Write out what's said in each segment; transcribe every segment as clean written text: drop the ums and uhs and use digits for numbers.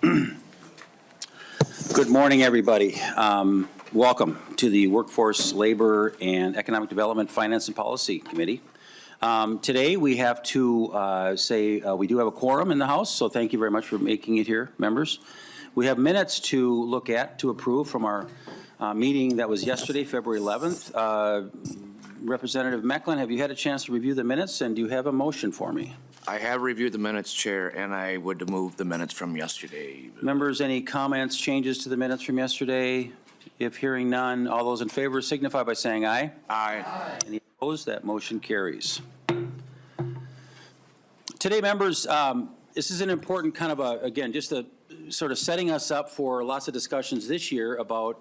Good morning, everybody. Welcome to the Workforce, Labor, and Economic Development Finance and Policy Committee. Today, we have to say we do have a quorum in the House, so thank you very much for making it here, members. We have minutes to look at, to approve from our meeting that was yesterday, February 11th. Representative Mecklin, have you had a chance to review the minutes, and do you have a motion for me? I have reviewed the minutes, Chair, and I would move the minutes from yesterday. Members, any comments, changes to the minutes from yesterday? If hearing none, all those in favor signify by saying aye. Aye. Any opposed? That motion carries. Today, members, this is an important kind of again, just a sort of setting us up for lots of discussions this year about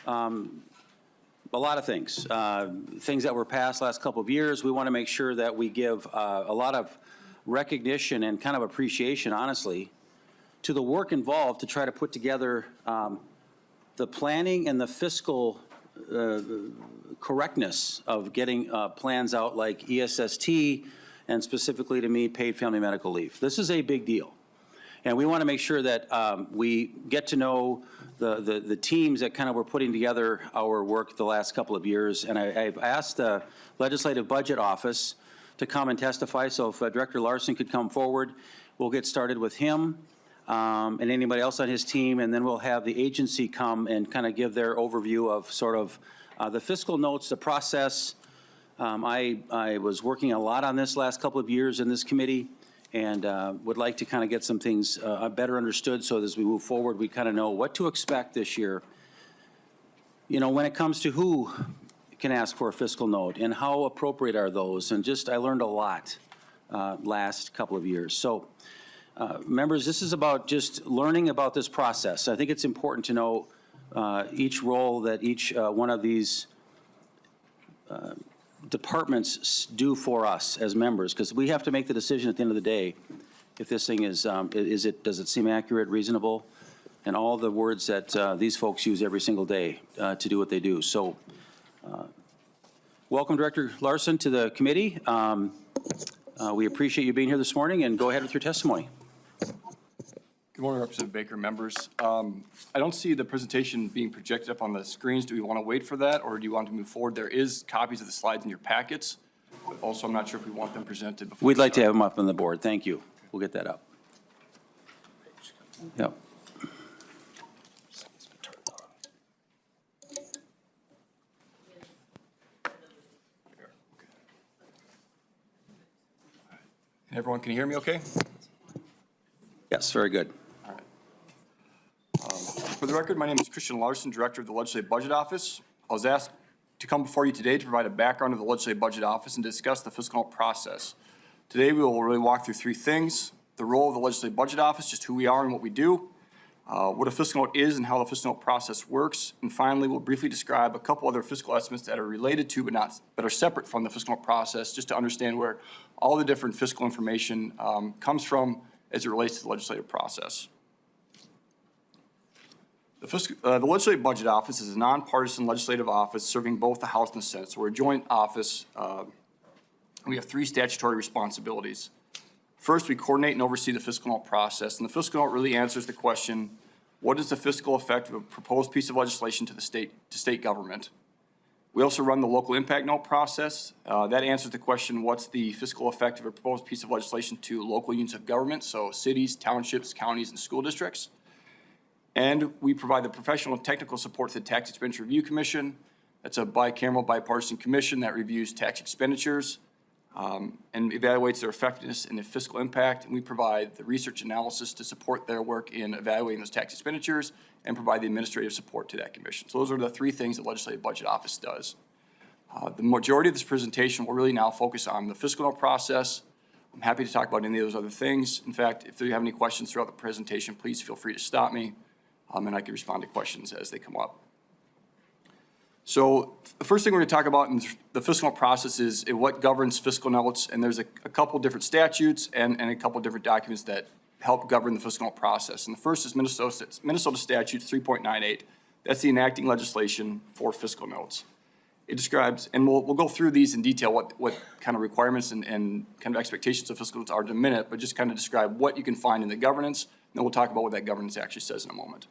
a lot of things, things that were passed last couple of years. We want to make sure that we give a lot of recognition and kind of appreciation, honestly, to the work involved to try to put together the planning and the fiscal correctness of getting plans out like ESST and specifically to me, paid family medical leave. This is a big deal. And we want to make sure that we get to know the teams that kind of were putting together our work the last couple of years. And I've asked the Legislative Budget Office to come and testify. So if Director Larson could come forward, we'll get started with him and anybody else on his team. And then we'll have the agency come and kind of give their overview of sort of the fiscal notes, the process. I was working a lot on this last couple of years in this committee, and would like to kind of get some things better understood so that as we move forward, we kind of know what to expect this year. You know, when it comes to who can ask for a fiscal note and how appropriate are those, and just I learned a lot last couple of years. So members, this is about just learning about this process. I think it's important to know each role that each one of these departments do for us as members, because we have to make the decision at the end of the day if this thing is does it seem accurate, reasonable, and all the words that these folks use every single day to do what they do. So welcome, Director Larson, to the committee. We appreciate you being here this morning, and go ahead with your testimony. Good morning, Representative Baker, members. I don't see the presentation being projected up on the screens. Do we want to wait for that, or do you want to move forward? There is copies of the slides in your packets, but also I'm not sure if we want them presented before. We'd like to have them up on the board. Thank you. We'll get that up. Yep. Everyone can hear me okay? Yes, very good. All right. For the record, my name is Christian Larson, Director of the Legislative Budget Office. I was asked to come before you today to provide a background of the Legislative Budget Office and discuss the fiscal note process. Today, we will really walk through three things: the role of the Legislative Budget Office, just who we are and what we do, what a fiscal note is and how the fiscal note process works, and finally, we'll briefly describe a couple other fiscal estimates that are related to but are separate from the fiscal note process, just to understand where all the different fiscal information comes from as it relates to the legislative process. The Legislative Budget Office is a nonpartisan legislative office serving both the House and the Senate. So we're a joint office. We have three statutory responsibilities. First, we coordinate and oversee the fiscal note process, and the fiscal note really answers the question, what is the fiscal effect of a proposed piece of legislation to the state government? We also run the local impact note process. That answers the question, what's the fiscal effect of a proposed piece of legislation to local units of government, so cities, townships, counties, and school districts. And we provide the professional and technical support to the Tax Expenditure Review Commission. That's a bicameral, bipartisan commission that reviews tax expenditures and evaluates their effectiveness and the fiscal impact. And we provide the research analysis to support their work in evaluating those tax expenditures and provide the administrative support to that commission. So those are the three things the Legislative Budget Office does. The majority of this presentation will really now focus on the fiscal note process. I'm happy to talk about any of those other things. In fact, if you have any questions throughout the presentation, please feel free to stop me, and I can respond to questions as they come up. So the first thing we're going to talk about in the fiscal note process is what governs fiscal notes, and there's a couple different statutes and a couple different documents that help govern the fiscal note process. And the first is Minnesota Statute 3.98. That's the enacting legislation for fiscal notes. It describes, and we'll go through these in detail, what kind of requirements and kind of expectations of fiscal notes are in a minute, but just kind of describe what you can find in the governance, and then we'll talk about what that governance actually says in a moment.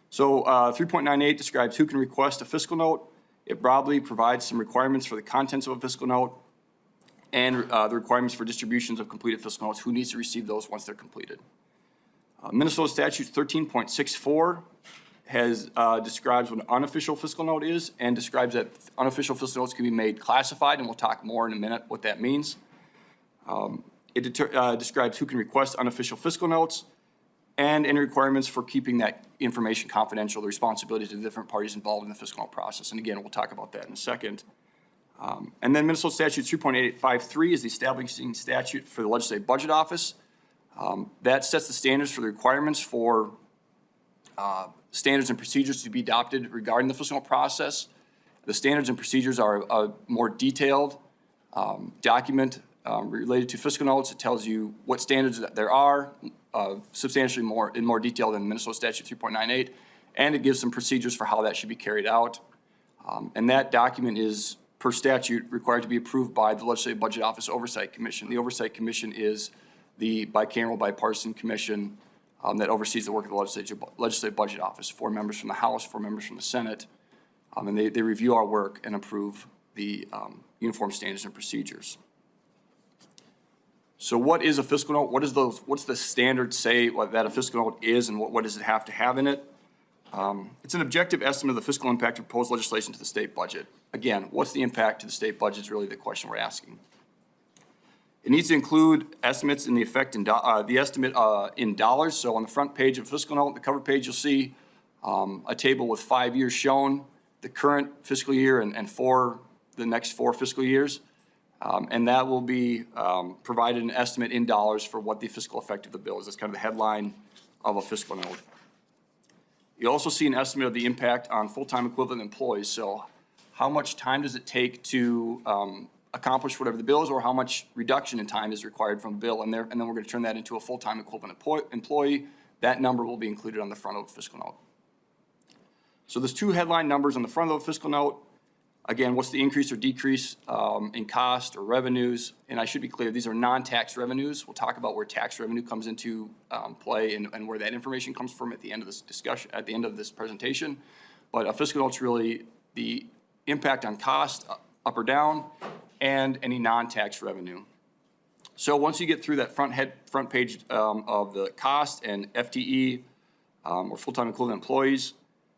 So 3.98 describes who can request a fiscal note. It broadly provides some requirements for the contents of a fiscal note and the requirements for distributions of completed fiscal notes, who needs to receive those once they're completed. Minnesota statute 13.64 describes what an unofficial fiscal note is and describes that unofficial fiscal notes can be made classified, and we'll talk more in a minute what that means. It describes who can request unofficial fiscal notes and any requirements for keeping that information confidential, the responsibility to the different parties involved in the fiscal note process. And again, we'll talk about that in a second. And then Minnesota statute 3.853 is the establishing statute for the Legislative Budget Office. That sets the standards for the requirements for standards and procedures to be adopted regarding the fiscal note process. The standards and procedures are a more detailed document related to fiscal notes. It tells you what standards that there are, substantially more detail than Minnesota statute 3.98, and it gives some procedures for how that should be carried out. And that document is, per statute, required to be approved by the Legislative Budget Office Oversight Commission. The Oversight Commission is the bicameral, bipartisan commission that oversees the work of the Legislative Budget Office. 4 members from the House, 4 members from the Senate, and they review our work and approve the uniform standards and procedures. So what is a fiscal note? What's the standard say that a fiscal note is, and what does it have to have in it? It's an objective estimate of the fiscal impact of proposed legislation to the state budget. Again, what's the impact to the state budget is really the question we're asking. It needs to include estimates in the effect in the estimate in dollars. So on the front page of fiscal note, the cover page, you'll see a table with 5 years shown, the current fiscal year and for the next 4 fiscal years. And that will be provided an estimate in dollars for what the fiscal effect of the bill is. That's kind of the headline of a fiscal note. You'll also see an estimate of the impact on full-time equivalent employees. So how much time does it take to accomplish whatever the bill is, or how much reduction in time is required from the bill, and then we're going to turn that into a full-time equivalent employee. That number will be included on the front of the fiscal note. So there's 2 headline numbers on the front of the fiscal note. Again, what's the increase or decrease in cost or revenues? And I should be clear, these are non-tax revenues. We'll talk about where tax revenue comes into play and where that information comes from at the end of this discussion, at the end of this presentation. But a fiscal note's really the impact on cost, up or down, and any non-tax revenue. So once you get through that front page of the cost and FTE or full-time equivalent employees,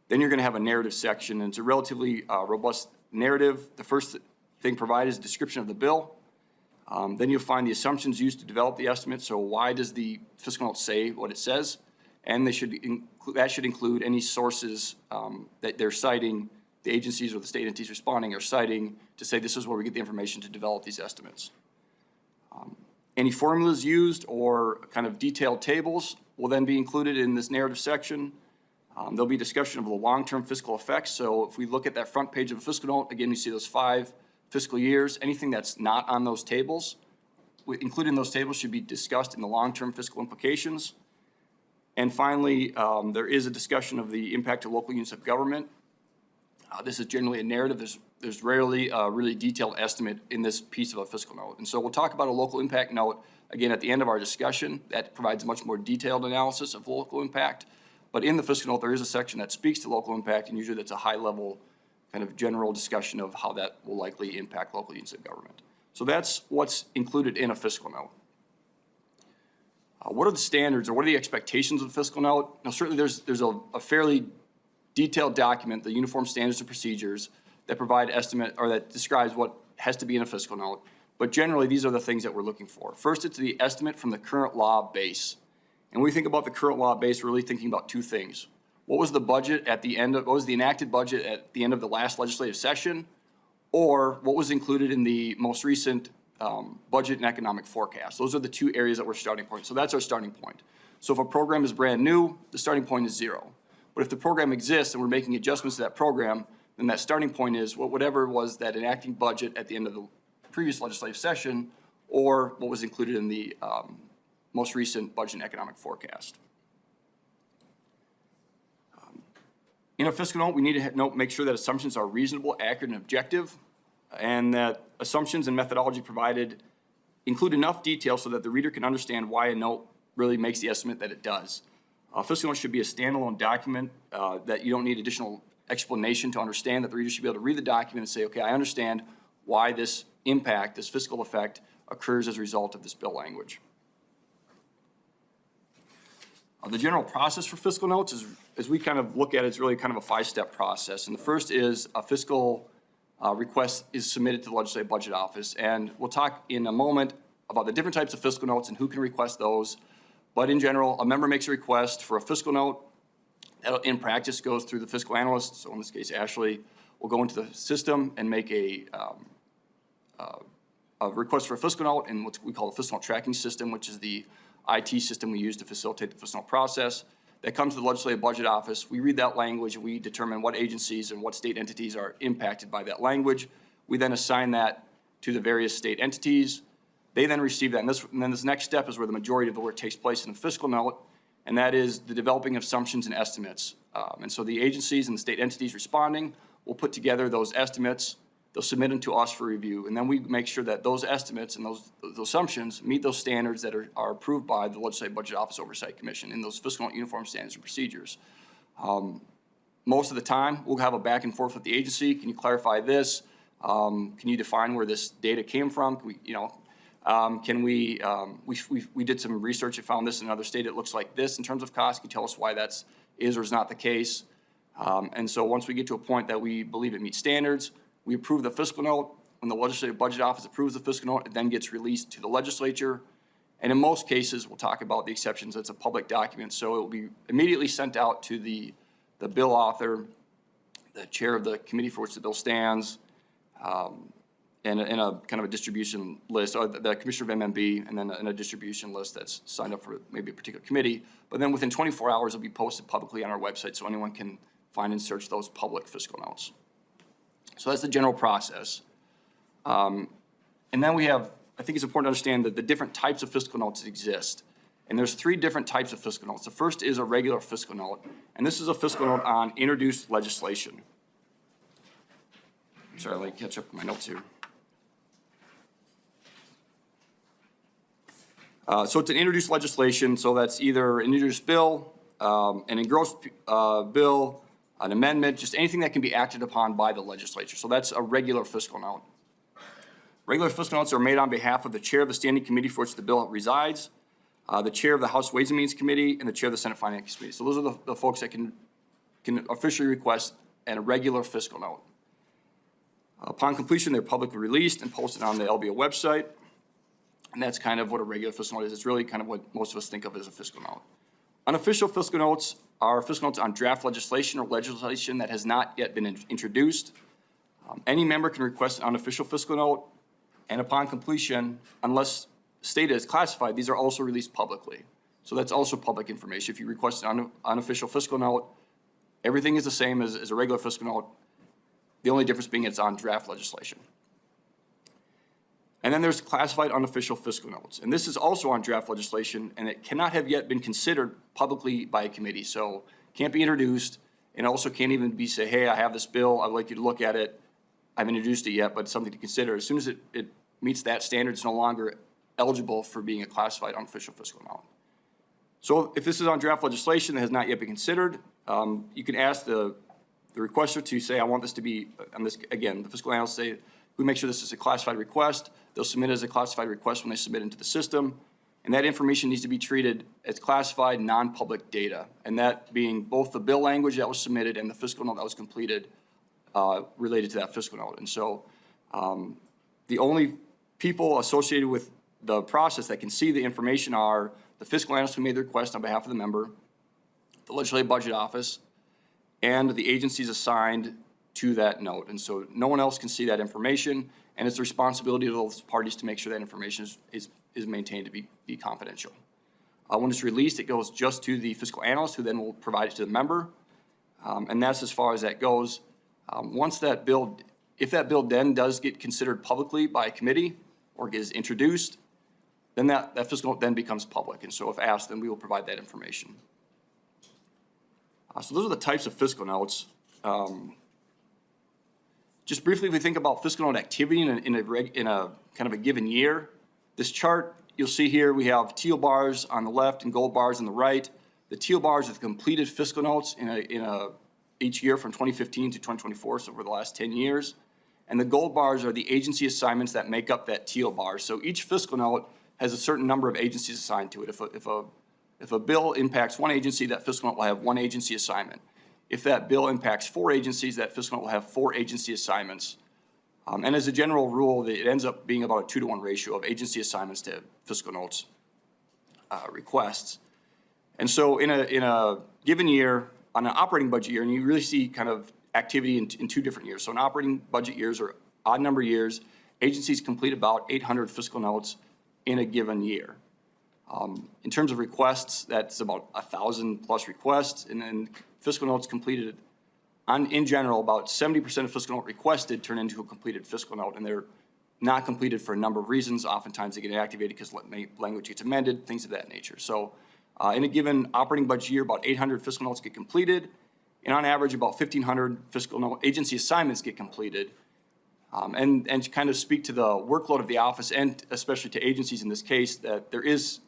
then you're going to have a narrative section, and it's a relatively robust narrative. The first thing provided is a description of the bill. Then you'll find the assumptions used to develop the estimate. So why does the fiscal note say what it says? And that should include any sources that they're citing, the agencies or the state entities responding are citing to say this is where we get the information to develop these estimates. Any formulas used or kind of detailed tables will then be included in this narrative section. There'll be discussion of the long-term fiscal effects. So if we look at that front page of a fiscal note, again, you see those 5 fiscal years. Anything that's not on those tables, included in those tables, should be discussed in the long-term fiscal implications. And finally, there is a discussion of the impact to local units of government. This is generally a narrative. There's rarely a really detailed estimate in this piece of a fiscal note. And so we'll talk about a local impact note again at the end of our discussion. That provides a much more detailed analysis of local impact. But in the fiscal note, there is a section that speaks to local impact, and usually that's a high-level kind of general discussion of how that will likely impact local units of government. So that's what's included in a fiscal note. What are the standards or what are the expectations of a fiscal note? Now, certainly there's a fairly detailed document, the Uniform Standards and Procedures, that provide estimate or that describes what has to be in a fiscal note. But generally, these are the things that we're looking for. First, it's the estimate from the current law base. And when we think about the current law base, we're really thinking about 2 things. What was the budget at the end of, what was the enacted budget at the end of the last legislative session? Or what was included in the most recent budget and economic forecast? Those are the 2 areas that we're starting point. So that's our starting point. So if a program is brand new, the starting point is 0. But if the program exists and we're making adjustments to that program, then that starting point is whatever was that enacting budget at the end of the previous legislative session, or what was included in the most recent budget and economic forecast. In a fiscal note, we need to make sure that assumptions are reasonable, accurate, and objective, and that assumptions and methodology provided include enough detail so that the reader can understand why a note really makes the estimate that it does. A fiscal note should be a standalone document that you don't need additional explanation to understand, that the reader should be able to read the document and say, okay, I understand why this impact, this fiscal effect, occurs as a result of this bill language. The general process for fiscal notes is, as we kind of look at it, it's really kind of a 5-step process. And the first is a fiscal request is submitted to the Legislative Budget Office. And we'll talk in a moment about the different types of fiscal notes and who can request those. But in general, a member makes a request for a fiscal note. That in practice goes through the fiscal analyst. So in this case, Ashley will go into the system and make a request for a fiscal note in what we call the fiscal note tracking system, which is the IT system we use to facilitate the fiscal note process. That comes to the Legislative Budget Office. We read that language. We determine what agencies and what state entities are impacted by that language. We then assign that to the various state entities. They then receive that. And then this next step is where the majority of the work takes place in the fiscal note, and that is the developing of assumptions and estimates. And so the agencies and the state entities responding will put together those estimates. They'll submit them to us for review, and then we make sure that those estimates and those assumptions meet those standards that are approved by the Legislative Budget Office Oversight Commission in those fiscal note uniform standards and procedures. Most of the time, we'll have a back and forth with the agency. Can you clarify this? Can you define where this data came from? Can we, we did some research and found this in another state. It looks like this in terms of cost. Can you tell us why that's is or is not the case? And so once we get to a point that we believe it meets standards, we approve the fiscal note. When the Legislative Budget Office approves the fiscal note, it then gets released to the legislature. And in most cases, we'll talk about the exceptions. It's a public document, so it will be immediately sent out to the bill author, the chair of the committee for which the bill stands, and a kind of a distribution list, or the commissioner of MMB, and then a distribution list that's signed up for maybe a particular committee. But then within 24 hours, it'll be posted publicly on our website so anyone can find and search those public fiscal notes. So that's the general process. And then we have, I think it's important to understand that the different types of fiscal notes that exist. And there's 3 different types of fiscal notes. The first is a regular fiscal note, and this is a fiscal note on introduced legislation. I'm sorry, let me catch up with my notes here. So it's an introduced legislation, so that's either an introduced bill, an engrossed bill, an amendment, just anything that can be acted upon by the legislature. So that's a regular fiscal note. Regular fiscal notes are made on behalf of the chair of the standing committee for which the bill resides, the chair of the House Ways and Means Committee, and the chair of the Senate Finance Committee. So those are the folks that can officially request a regular fiscal note. Upon completion, they're publicly released and posted on the LBO website. And that's kind of what a regular fiscal note is. It's really kind of what most of us think of as a fiscal note. Unofficial fiscal notes are fiscal notes on draft legislation or legislation that has not yet been introduced. Any member can request an unofficial fiscal note, and upon completion, unless stated as classified, these are also released publicly. So that's also public information. If you request an unofficial fiscal note, everything is the same as a regular fiscal note. The only difference being it's on draft legislation. And then there's classified unofficial fiscal notes. And this is also on draft legislation, and it cannot have yet been considered publicly by a committee. So can't be introduced, and also can't even be say, hey, I have this bill, I'd like you to look at it. I haven't introduced it yet, but it's something to consider. As soon as it meets that standard, it's no longer eligible for being a classified unofficial fiscal note. So if this is on draft legislation that has not yet been considered, you can ask the requester to say, I want this to be, on this, again, the fiscal analyst say, we make sure this is a classified request. They'll submit it as a classified request when they submit into the system. And that information needs to be treated as classified non-public data. And that being both the bill language that was submitted and the fiscal note that was completed related to that fiscal note. And so the only people associated with the process that can see the information are the fiscal analyst who made the request on behalf of the member, the Legislative Budget Office, and the agencies assigned to that note. And so no one else can see that information, and it's the responsibility of those parties to make sure that information is maintained to be confidential. When it's released, it goes just to the fiscal analyst, who then will provide it to the member, and that's as far as that goes. Once that bill, if that bill then does get considered publicly by a committee or is introduced, then that fiscal note then becomes public. And so if asked, then we will provide that information. So those are the types of fiscal notes. Just briefly, if we think about fiscal note activity in a kind of a given year, this chart you'll see here, we have teal bars on the left and gold bars on the right. The teal bars are the completed fiscal notes each year from 2015 to 2024, so over the last 10 years. And the gold bars are the agency assignments that make up that teal bar. So each fiscal note has a certain number of agencies assigned to it. If a bill impacts one agency, that fiscal note will have one agency assignment. If that bill impacts 4 agencies, that fiscal note will have 4 agency assignments. And as a general rule, it ends up being about a 2-to-1 ratio of agency assignments to fiscal notes requests. And so in a given year, on an operating budget year, and you really see kind of activity in 2 different years. So in operating budget years or odd number years, agencies complete about 800 fiscal notes in a given year. In terms of requests, that's about 1,000 plus requests, and then fiscal notes completed in general, about 70% of fiscal note requested turn into a completed fiscal note, and they're not completed for a number of reasons. Oftentimes they get inactivated because language gets amended, things of that nature. So in a given operating budget year, about 800 fiscal notes get completed, and on average, about 1,500 fiscal note agency assignments get completed. And to kind of speak to the workload of the office and especially to agencies in this case, that there is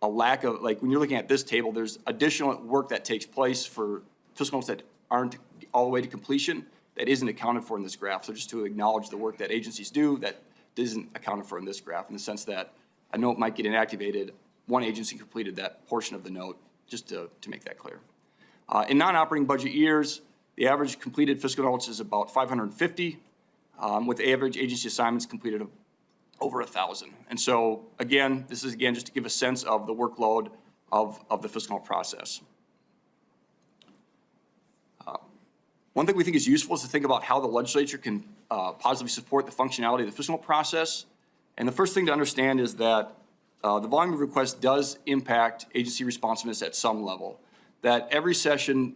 a lack of, like when you're looking at this table, there's additional work that takes place for fiscal notes that aren't all the way to completion that isn't accounted for in this graph. So just to acknowledge the work that agencies do that isn't accounted for in this graph, in the sense that a note might get inactivated, one agency completed that portion of the note, just to make that clear. In non-operating budget years, the average completed fiscal notes is about 550, with average agency assignments completed of over 1,000. And so again, this is just to give a sense of the workload of the fiscal note process. One thing we think is useful is to think about how the legislature can positively support the functionality of the fiscal note process. And the first thing to understand is that the volume of requests does impact agency responsiveness at some level. That every session,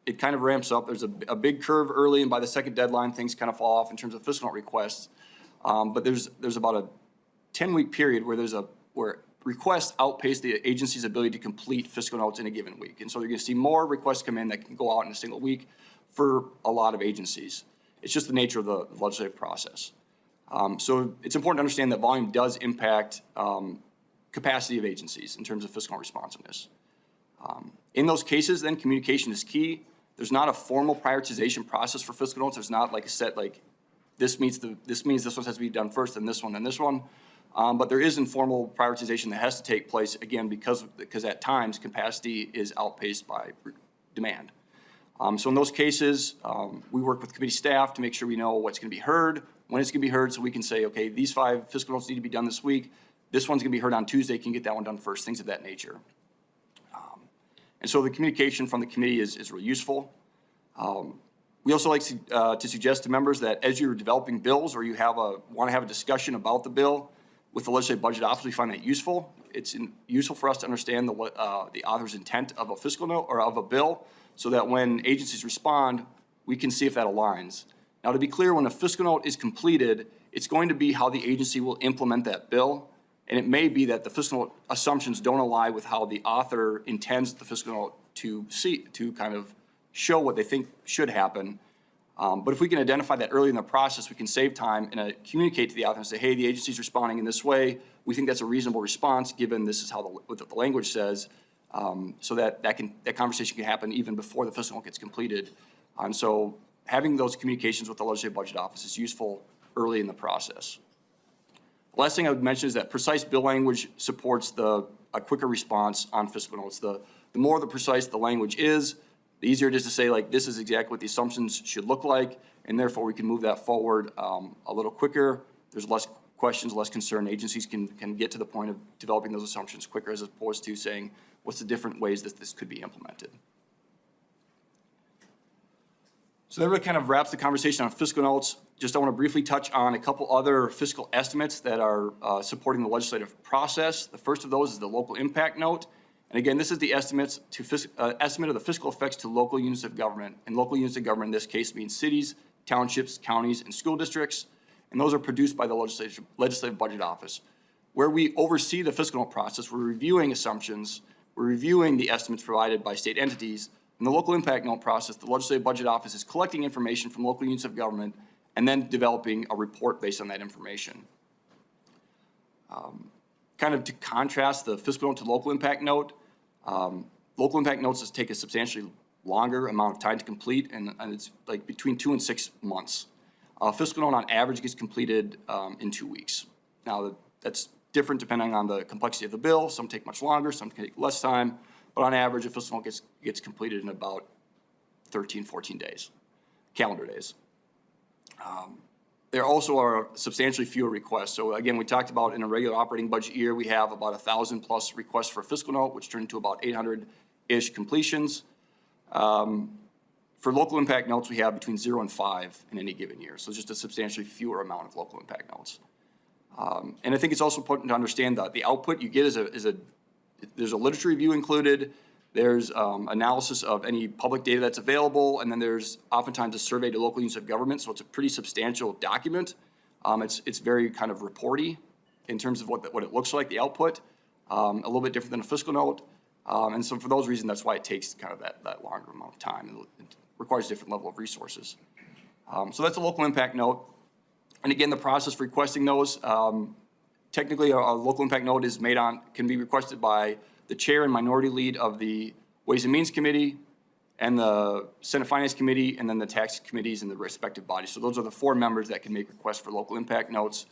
it kind of ramps up. There's a big curve early, and by the second deadline, things kind of fall off in terms of fiscal note requests. But there's about a 10-week period where requests outpace the agency's ability to complete fiscal notes in a given week. And so you're going to see more requests come in that can go out in a single week for a lot of agencies. It's just the nature of the legislative process. So it's important to understand that volume does impact capacity of agencies in terms of fiscal responsiveness. In those cases, then, communication is key. There's not a formal prioritization process for fiscal notes. There's not like a set, like this means this one has to be done first, then this one, then this one. But there is informal prioritization that has to take place, again, because at times capacity is outpaced by demand. So in those cases, we work with committee staff to make sure we know what's going to be heard, when it's going to be heard, so we can say, okay, these 5 fiscal notes need to be done this week. This one's going to be heard on Tuesday. Can you get that one done first? Things of that nature. And so the communication from the committee is really useful. We also like to suggest to members that as you're developing bills or you want to have a discussion about the bill with the Legislative Budget Office, we find that useful. It's useful for us to understand the author's intent of a fiscal note or of a bill, so that when agencies respond, we can see if that aligns. Now, to be clear, when a fiscal note is completed, it's going to be how the agency will implement that bill. And it may be that the fiscal note assumptions don't align with how the author intends the fiscal note to kind of show what they think should happen. But if we can identify that early in the process, we can save time and communicate to the author and say, hey, the agency's responding in this way. We think that's a reasonable response given this is how what the language says, so that conversation can happen even before the fiscal note gets completed. And so having those communications with the Legislative Budget Office is useful early in the process. The last thing I would mention is that precise bill language supports a quicker response on fiscal notes. The more precise the language is, the easier it is to say, like, this is exactly what the assumptions should look like, and therefore we can move that forward a little quicker. There's less questions, less concern. Agencies can get to the point of developing those assumptions quicker, as opposed to saying, what's the different ways that this could be implemented? So that really kind of wraps the conversation on fiscal notes. Just I want to briefly touch on a couple other fiscal estimates that are supporting the legislative process. The first of those is the local impact note. And again, this is the estimate of the fiscal effects to local units of government. And local units of government in this case means cities, townships, counties, and school districts. And those are produced by the Legislative Budget Office. Where we oversee the fiscal note process, we're reviewing assumptions, we're reviewing the estimates provided by state entities, and In the local impact note process, the Legislative Budget Office is collecting information from local units of government and then developing a report based on that information. Kind of to contrast the fiscal note to local impact note, local impact notes take a substantially longer amount of time to complete, and it's like between 2 and 6 months. Fiscal note on average gets completed in 2 weeks. Now, that's different depending on the complexity of the bill. Some take much longer, some take less time, but on average, a fiscal note gets completed in about 13, 14 days, calendar days. There also are substantially fewer requests. So again, we talked about in a regular operating budget year, we have about 1,000 plus requests for a fiscal note, which turn into about 800-ish completions. For local impact notes, we have between 0 and 5 in any given year. So just a substantially fewer amount of local impact notes. And I think it's also important to understand that the output you get there's a literature review included, there's analysis of any public data that's available, and then there's oftentimes a survey to local units of government, so it's a pretty substantial document. It's very kind of reporty in terms of what it looks like, the output, a little bit different than a fiscal note. And so for those reasons, that's why it takes kind of that longer amount of time. It requires a different level of resources. So that's a local impact note. And again, the process for requesting those, technically a local impact note can be requested by the chair and minority lead of the Ways and Means Committee and the Senate Finance Committee, and then the tax committees and the respective bodies. So those are the 4 members that can make requests for local impact notes.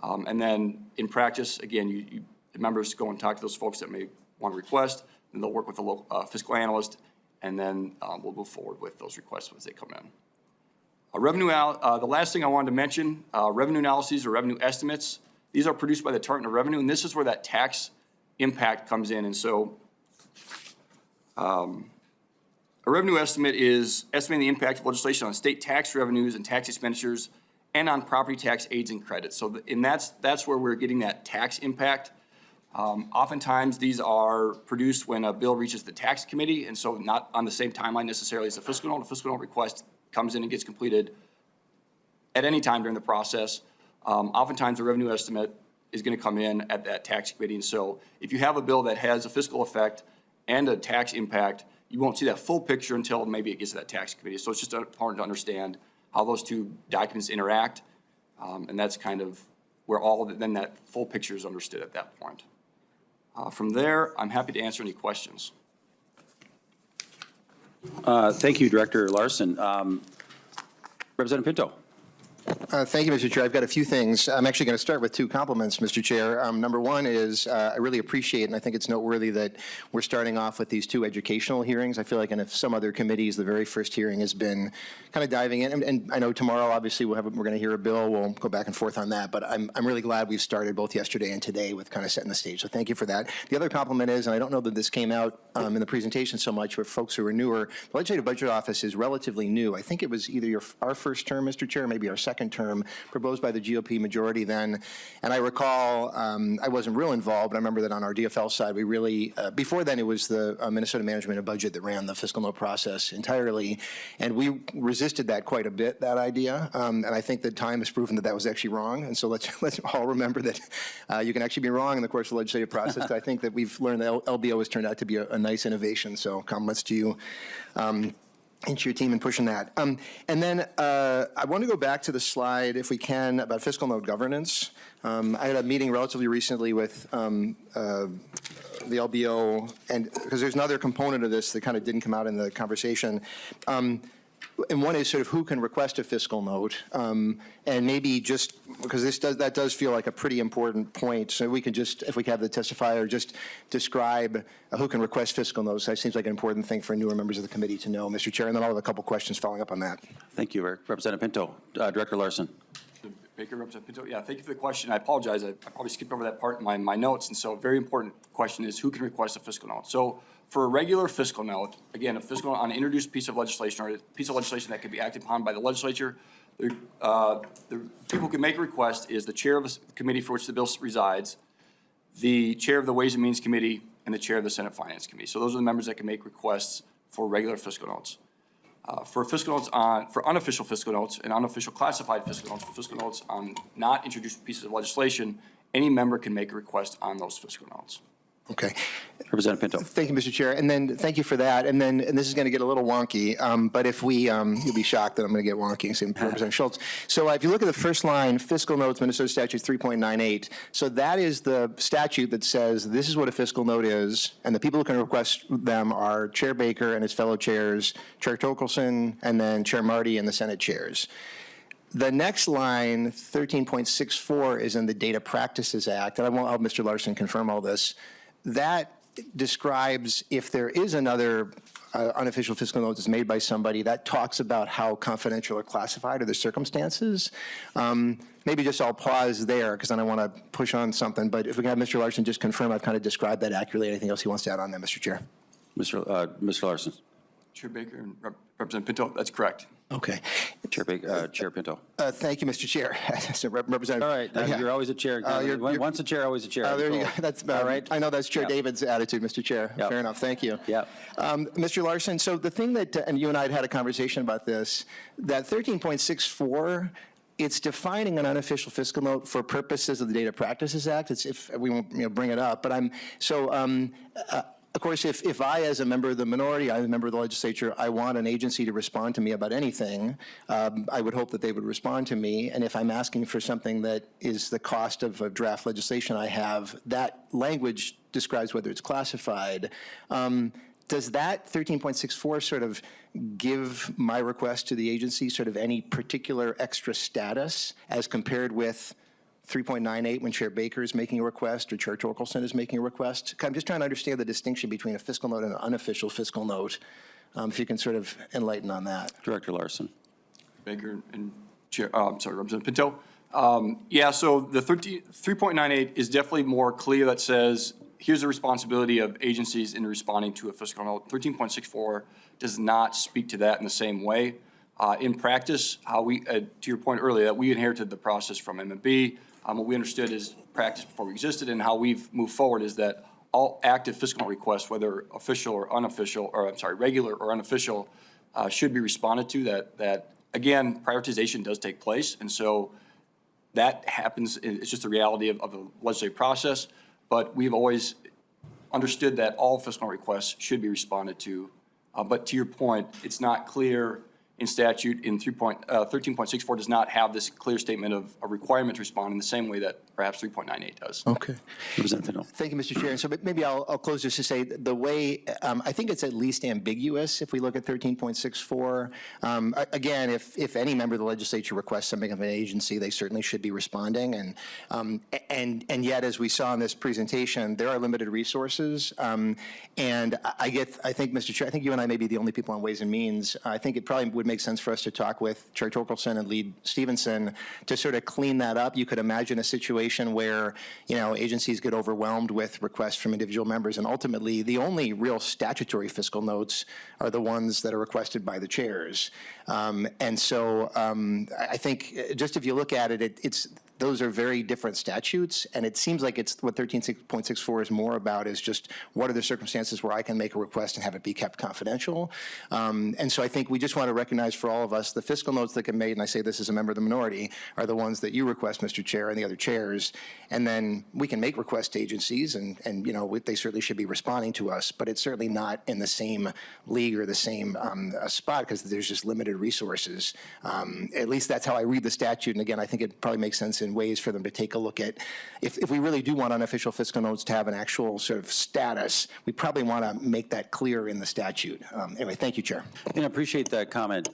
And then in practice, again, the members go and talk to those folks that may want to request, and they'll work with the local fiscal analyst, and then we'll move forward with those requests as they come in. The last thing I wanted to mention, revenue analyses or revenue estimates. These are produced by the Department of Revenue, and this is where that tax impact comes in. And so a revenue estimate is estimating the impact of legislation on state tax revenues and tax expenditures and on property tax aids and credits. So that's where we're getting that tax impact. Oftentimes these are produced when a bill reaches the tax committee, and so not on the same timeline necessarily as a fiscal note. A fiscal note request comes in and gets completed at any time during the process. Oftentimes a revenue estimate is going to come in at that tax committee. And so if you have a bill that has a fiscal effect and a tax impact, you won't see that full picture until maybe it gets to that tax committee. So it's just important to understand how those two documents interact. And that's kind of where then that full picture is understood at that point. From there, I'm happy to answer any questions. Thank you, Director Larson. Representative Pinto. Thank you, Mr. Chair. I've got a few things. I'm actually going to start with 2 compliments, Mr. Chair. Number one is I really appreciate, and I think it's noteworthy that we're starting off with these 2 educational hearings. I feel like in some other committees, the very first hearing has been kind of diving in. And I know tomorrow, obviously, we're going to hear a bill. We'll go back and forth on that. But I'm really glad we've started both yesterday and today with kind of setting the stage. So thank you for that. The other compliment is, and I don't know that this came out in the presentation so much for folks who are newer, the Legislative Budget Office is relatively new. I think it was either our first term, Mr. Chair, maybe our second term, proposed by the GOP majority then. And I recall, I wasn't real involved, but I remember that on our DFL side, we really, before then it was the Minnesota Management and Budget that ran the fiscal note process entirely. And we resisted that quite a bit, that idea. And I think that time has proven that that was actually wrong. And so let's all remember that you can actually be wrong in the course of the legislative process. I think that we've learned that LBO has turned out to be a nice innovation. So compliments to you. And to your team in pushing that. And then I want to go back to the slide, if we can, about fiscal note governance. I had a meeting relatively recently with the LBO, and because there's another component of this that kind of didn't come out in the conversation. And one is sort of who can request a fiscal note, and maybe just because that does feel like a pretty important point. So we can just, if we have the testifier, just describe who can request fiscal notes. That seems like an important thing for newer members of the committee to know, Mr. Chair. And then I'll have a couple questions following up on that. Thank you, Representative Pinto. Director Larson. Baker, Representative Pinto. Yeah, thank you for the question. I apologize. I probably skipped over that part in my notes. And so a very important question is who can request a fiscal note. So for a regular fiscal note, again, a fiscal note on an introduced piece of legislation or a piece of legislation that can be acted upon by the legislature, the people who can make a request is the chair of the committee for which the bill resides, the chair of the Ways and Means Committee, and the chair of the Senate Finance Committee. So those are the members that can make requests for regular fiscal notes. For fiscal notes for unofficial fiscal notes and unofficial classified fiscal notes, for fiscal notes on not introduced pieces of legislation, any member can make a request on those fiscal notes. Okay. Representative Pinto. Thank you, Mr. Chair. And then, thank you for that. And then, and this is going to get a little wonky, but if we, you'll be shocked that I'm going to get wonky, same Representative Schultz. So if you look at the first line, fiscal notes, Minnesota statute 3.98. So that is the statute that says this is what a fiscal note is, and the people who can request them are Chair Baker and his fellow chairs, Chair Torkelson, and then Chair Marty and the Senate chairs. The next line, 13.64, is in the Data Practices Act, and I'll have Mr. Larson confirm all this. That describes if there is another unofficial fiscal note that's made by somebody, that talks about how confidential or classified are the circumstances. Maybe just I'll pause there because then I want to push on something. But if we can have Mr. Larson just confirm I've kind of described that accurately. Anything else he wants to add on that, Mr. Chair? Mr. Larson. Chair Baker and Representative Pinto, that's correct. Okay. Chair Pinto. Thank you, Mr. Chair. So, Representative. All right, Yeah. you're always a chair. Once a chair, always a chair. There you go. That's all right. I know that's Chair Yep. David's attitude, Mr. Chair. Yep. Fair enough. Thank you. Yep. Mr. Larson, so the thing that, and you and I had a conversation about this, that 13.64, it's defining an unofficial fiscal note for purposes of the Data Practices Act. It's if we won't bring it up, but of course, if I, as a member of the minority, I'm a member of the legislature, I want an agency to respond to me about anything, I would hope that they would respond to me. And if I'm asking for something that is the cost of a draft legislation I have, that language describes whether it's classified. Does that 13.64 sort of give my request to the agency sort of any particular extra status as compared with 3.98 when Chair Baker is making a request or Chair Torkelson is making a request? I'm just trying to understand the distinction between a fiscal note and an unofficial fiscal note. If you can sort of enlighten on that. Director Larson. Baker and Chair, Representative Pinto. Yeah, so the 3.98 is definitely more clear. That says, here's the responsibility of agencies in responding to a fiscal note. 13.64 does not speak to that in the same way. In practice, how we, to your point earlier, that we inherited the process from M&B. What we understood is practice before we existed, and how we've moved forward is that all active fiscal requests, whether official or unofficial, or regular or unofficial, should be responded to. That again, prioritization does take place, and so that happens. It's just the reality of the legislative process. But we've always understood that all fiscal requests should be responded to. But to your point, it's not clear in statute in 13.64 does not have this clear statement of a requirement to respond in the same way that perhaps 3.98 does. Okay. Representative Pinto. Thank you, Mr. Chair. And so maybe I'll close just to say the way, I think it's at least ambiguous if we look at 13.64. Again, if any member of the legislature requests something of an agency, they certainly should be responding. And yet, as we saw in this presentation, there are limited resources. And I think, Mr. Chair, I think you and I may be the only people on Ways and Means. I think it probably would make sense for us to talk with Chair Torkelson and Lead Stevenson to sort of clean that up. You could imagine a situation where, agencies get overwhelmed with requests from individual members, and ultimately the only real statutory fiscal notes are the ones that are requested by the chairs. And so I think just if you look at it, those are very different statutes, and it seems like it's what 13.64 is more about is just what are the circumstances where I can make a request and have it be kept confidential. And so I think we just want to recognize for all of us the fiscal notes that get made, and I say this as a member of the minority, are the ones that you request, Mr. Chair, and the other chairs. And then we can make requests to agencies, and they certainly should be responding to us, but it's certainly not in the same league or the same spot because there's just limited resources. At least that's how I read the statute. And again, I think it probably makes sense in ways for them to take a look at, if we really do want unofficial fiscal notes to have an actual sort of status, we probably want to make that clear in the statute. Anyway, thank you, Chair. And I appreciate that comment,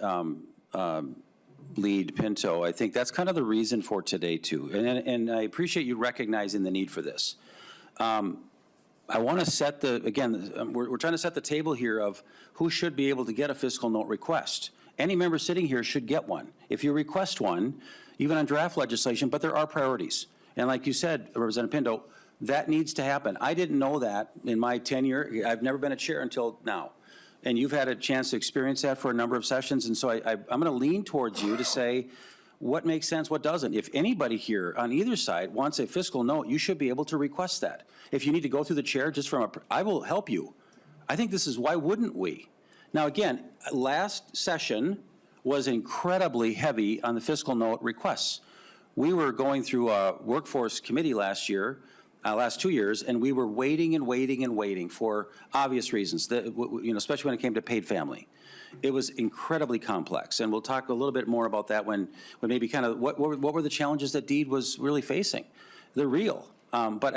Lead Pinto. I think that's kind of the reason for today, too. And I appreciate you recognizing the need for this. I want to set we're trying to set the table here of who should be able to get a fiscal note request. Any member sitting here should get one. If you request one, even on draft legislation, but there are priorities. And like you said, Representative Pinto, that needs to happen. I didn't know that in my tenure. I've never been a chair until now. And you've had a chance to experience that for a number of sessions. And so I'm going to lean towards you to say what makes sense, what doesn't. If anybody here on either side wants a fiscal note, you should be able to request that. If you need to go through the chair I will help you. I think this is, why wouldn't we? Now, again, last session was incredibly heavy on the fiscal note requests. We were going through a workforce committee last year, last 2 years, and we were waiting and waiting and waiting for obvious reasons, especially when it came to paid family. It was incredibly complex, and we'll talk a little bit more about that when maybe kind of what were the challenges that DEED was really facing. They're real, but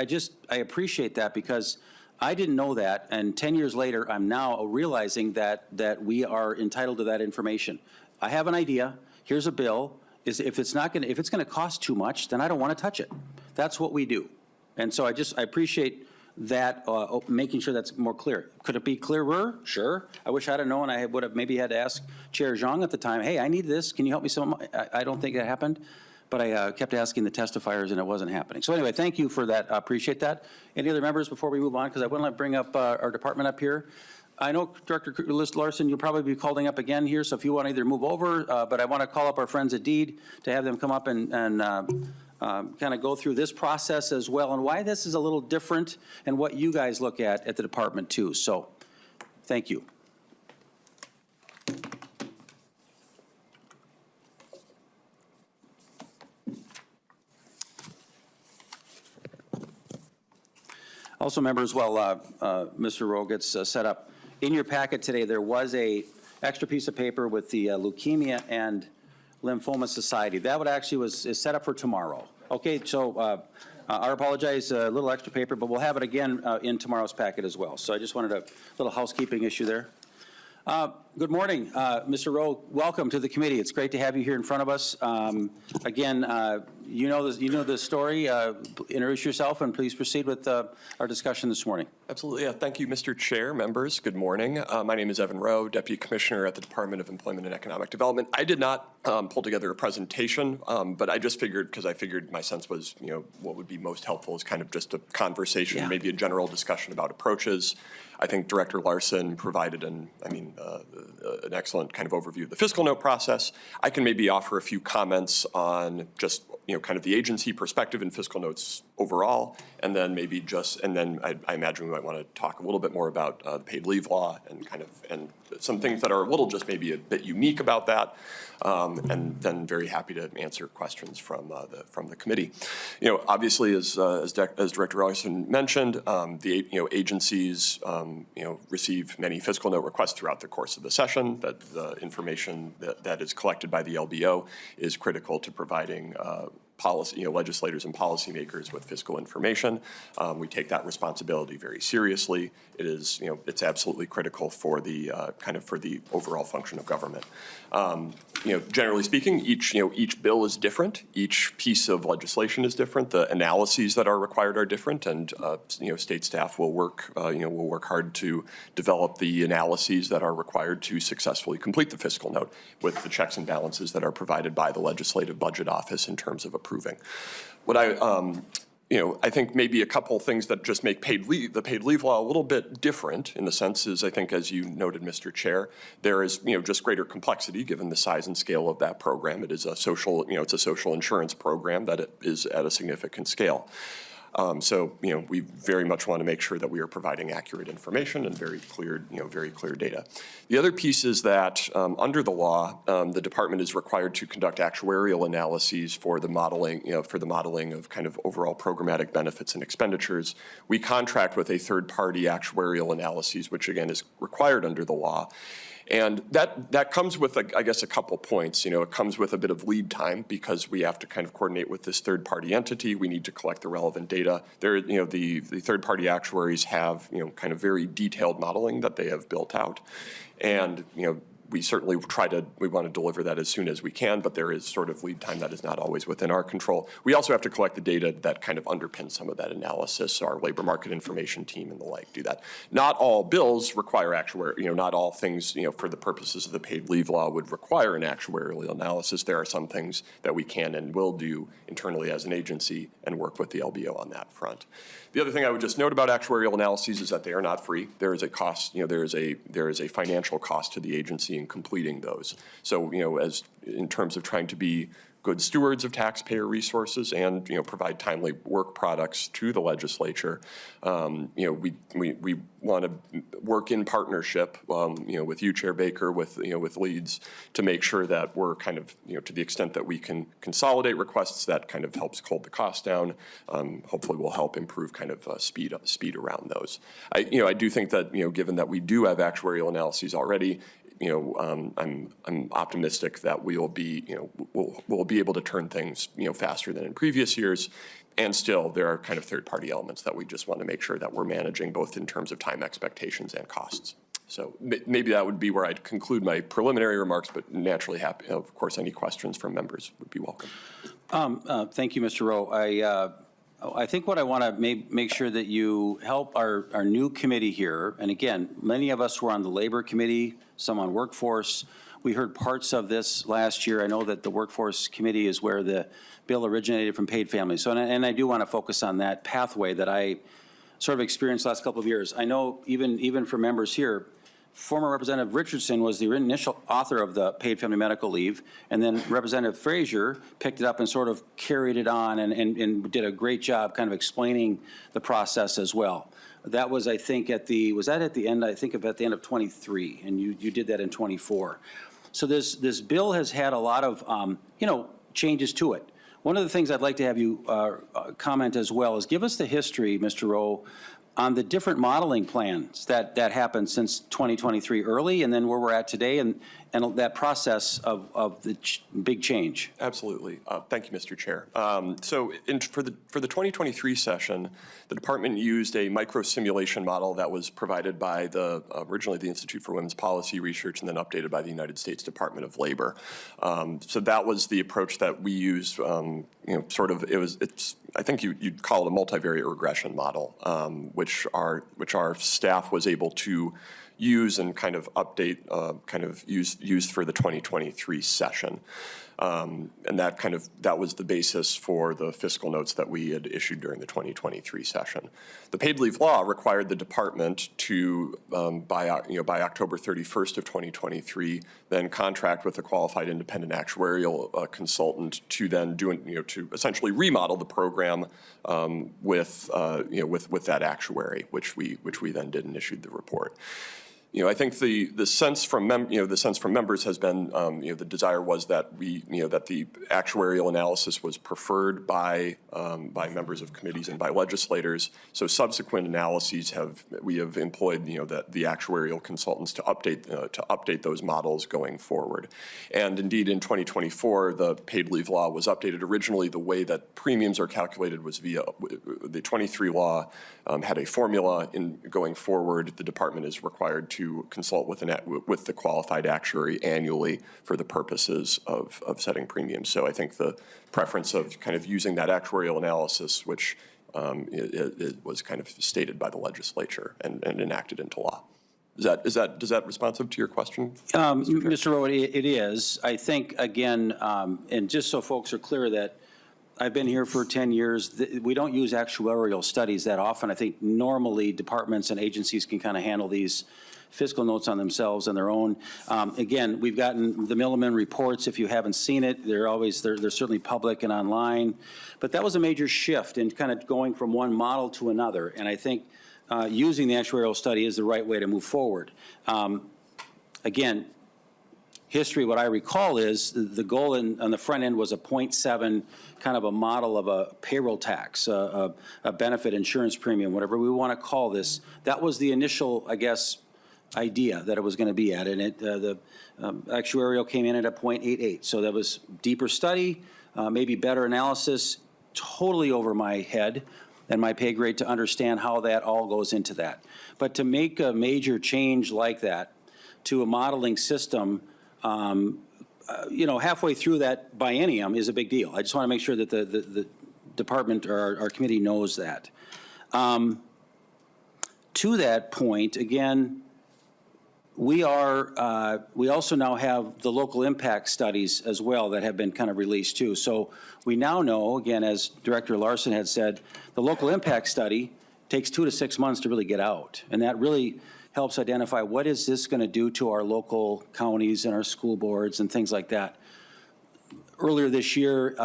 I appreciate that because I didn't know that, and 10 years later, I'm now realizing that we are entitled to that information. I have an idea. Here's a bill. If it's going to cost too much, then I don't want to touch it. That's what we do. And so I appreciate that, making sure that's more clear. Could it be clearer? Sure. I wish I'd have known. I would have maybe had to ask Chair Zhang at the time, hey, I need this. Can you help me some? I don't think that happened. But I kept asking the testifiers, and it wasn't happening. So anyway, thank you for that. I appreciate that. Any other members before we move on? Because I want to bring up our department up here. I know, Director Larson, you'll probably be calling up again here, so if you want to either move over, but I want to call up our friends at DEED to have them come up and kind of go through this process as well, and why this is a little different, and what you guys look at the department too. So, thank you. Also, members, while Mr. Rowe gets set up, in your packet today, there was a extra piece of paper with the Leukemia and Lymphoma Society. That would actually is set up for tomorrow. Okay, so I apologize, a little extra paper, but we'll have it again in tomorrow's packet as well. So I just wanted a little housekeeping issue there. Good morning, Mr. Rowe. Welcome to the committee. It's great to have you here in front of us. Again, you know the story. Introduce yourself and please proceed with our discussion this morning. Absolutely. Yeah. Thank you, Mr. Chair, members. Good morning. My name is Evan Rowe, Deputy Commissioner at the Department of Employment and Economic Development. I did not pull together a presentation, but I just figured, because I figured my sense was, what would be most helpful is kind of just a conversation, maybe a general discussion about approaches. I think Director Larson provided an excellent kind of overview of the fiscal note process. I can maybe offer a few comments on just, kind of the agency perspective in fiscal notes overall, and then maybe I imagine we might want to talk a little bit more about the paid leave law and some things that are a little just maybe a bit unique about that, and then very happy to answer questions from the committee. Obviously, as Director Larson mentioned, the agencies receive many fiscal note requests throughout the course of the session. That the information that is collected by the LBO is critical to providing legislators and policymakers with fiscal information. We take that responsibility very seriously. It is, it's absolutely critical for the for the overall function of government. Generally speaking, each bill is different. Each piece of legislation is different. The analyses that are required are different, and state staff will work hard to develop the analyses that are required to successfully complete the fiscal note with the checks and balances that are provided by the Legislative Budget Office in terms of approving. What I think maybe a couple things that just make the paid leave law a little bit different in the sense is, I think, as you noted, Mr. Chair, there is, just greater complexity given the size and scale of that program. It is a social, it's a social insurance program that is at a significant scale. So, we very much want to make sure that we are providing accurate information and very clear data. The other piece is that under the law, the department is required to conduct actuarial analyses for the modeling, of kind of overall programmatic benefits and expenditures. We contract with a third-party actuarial analyses, which again is required under the law. And that comes with, I guess, a couple points. It comes with a bit of lead time because we have to kind of coordinate with this third-party entity. We need to collect the relevant data. The third-party actuaries have, kind of very detailed modeling that they have built out. And, we certainly we want to deliver that as soon as we can, but there is sort of lead time that is not always within our control. We also have to collect the data that kind of underpins some of that analysis. Our labor market information team and the like do that. Not all bills require not all things, for the purposes of the paid leave law would require an actuarial analysis. There are some things that we can and will do internally as an agency and work with the LBO on that front. The other thing I would just note about actuarial analyses is that they are not free. There is a cost, there is a financial cost to the agency in completing those. So, as in terms of trying to be good stewards of taxpayer resources and, provide timely work products to the legislature. We want to work in partnership, with you, Chair Baker, with leads to make sure that we're kind of, to the extent that we can consolidate requests, that kind of helps hold the cost down. Hopefully will help improve kind of speed around those. I do think that, given that we do have actuarial analyses already, I'm optimistic that we'll be able to turn things, faster than in previous years. And still, there are kind of third-party elements that we just want to make sure that we're managing both in terms of time expectations and costs. So maybe that would be where I'd conclude my preliminary remarks, but naturally happy, of course, any questions from members would be welcome. Thank you, Mr. Rowe. I think what I want to make sure that you help our new committee here, and again, many of us were on the Labor Committee, some on Workforce. We heard parts of this last year. I know that the Workforce Committee is where the bill originated from paid families. So, and I do want to focus on that pathway that I sort of experienced the last couple of years. I know even for members here, former Representative Richardson was the initial author of the paid family medical leave, and then Representative Frazier picked it up and sort of carried it on and did a great job kind of explaining the process as well. That was, I think, at the end, I think at the end of 23, and you did that in 24. So this bill has had a lot of, changes to it. One of the things I'd like to have you comment as well is give us the history, Mr. Rowe, on the different modeling plans that happened since 2023 early, and then where we're at today, and that process of the big change. Absolutely. Thank you, Mr. Chair. So for the 2023 session, the department used a micro simulation model that was provided by originally the Institute for Women's Policy Research and then updated by the United States Department of Labor. So that was the approach that we used. I think you'd call it a multivariate regression model, which our staff was able to use and kind of update, used for the 2023 session. And that was the basis for the fiscal notes that we had issued during the 2023 session. The paid leave law required the department to, by October 31st of 2023, then contract with a qualified independent actuarial consultant to then to essentially remodel the program with that actuary, which we then did and issued the report. I think the sense from members has been, the desire was that that the actuarial analysis was preferred by members of committees and by legislators. So subsequent analyses we have employed, the actuarial consultants to update those models going forward. And indeed, in 2024, the paid leave law was updated. Originally, the way that premiums are calculated was via the 23 law had a formula. In going forward, the department is required to consult with the qualified actuary annually for the purposes of setting premiums. So I think the preference of kind of using that actuarial analysis, which it was kind of stated by the legislature and enacted into law. Is that responsive to your question? Mr. Rowe, it is. I think, again, and just so folks are clear that I've been here for 10 years. We don't use actuarial studies that often. I think normally departments and agencies can kind of handle these fiscal notes on themselves and their own. Again, we've gotten the Milliman reports. If you haven't seen it, they're certainly public and online. But that was a major shift in kind of going from one model to another. And I think using the actuarial study is the right way to move forward. Again, history, what I recall is the goal on the front end was a 0.7 kind of a model of a payroll tax, a benefit insurance premium, whatever we want to call this. That was the initial, I guess, idea that it was going to be at. And the actuarial came in at a 0.88. So that was deeper study, maybe better analysis, totally over my head and my pay grade to understand how that all goes into that. But to make a major change like that to a modeling system, halfway through that biennium is a big deal. I just want to make sure that the department or our committee knows that. To that point, again, we also now have the local impact studies as well that have been kind of released too. So we now know, again, as Director Larson had said, the local impact study takes 2 to 6 months to really get out. And that really helps identify what is this going to do to our local counties and our school boards and things like that. earlier this year,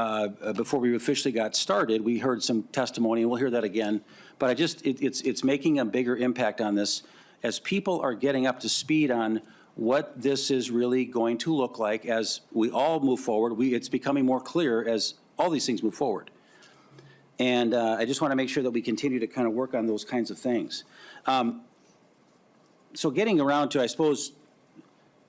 before we officially got started, we heard some testimony, and we'll hear that again. But it's making a bigger impact on this as people are getting up to speed on what this is really going to look like as we all move forward. It's becoming more clear as all these things move forward. And I just want to make sure that we continue to kind of work on those kinds of things. So getting around to, I suppose,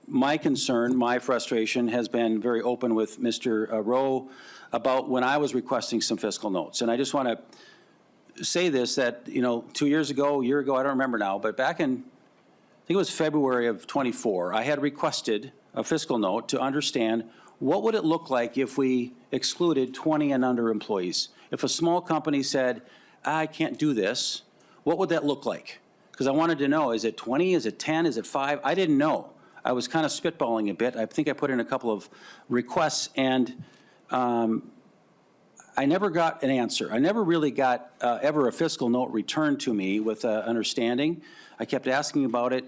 my concern, my frustration has been very open with Mr. Rowe about when I was requesting some fiscal notes. And I just want to say this, that, 2 years ago, a year ago, I don't remember now, but back in, I think it was February of '24, I had requested a fiscal note to understand what would it look like if we excluded 20 and under employees. If a small company said, I can't do this, what would that look like? Because I wanted to know, is it 20, is it 10, is it 5? I didn't know. I was kind of spitballing a bit. I think I put in a couple of requests, and I never got an answer. I never really got ever a fiscal note returned to me with understanding. I kept asking about it.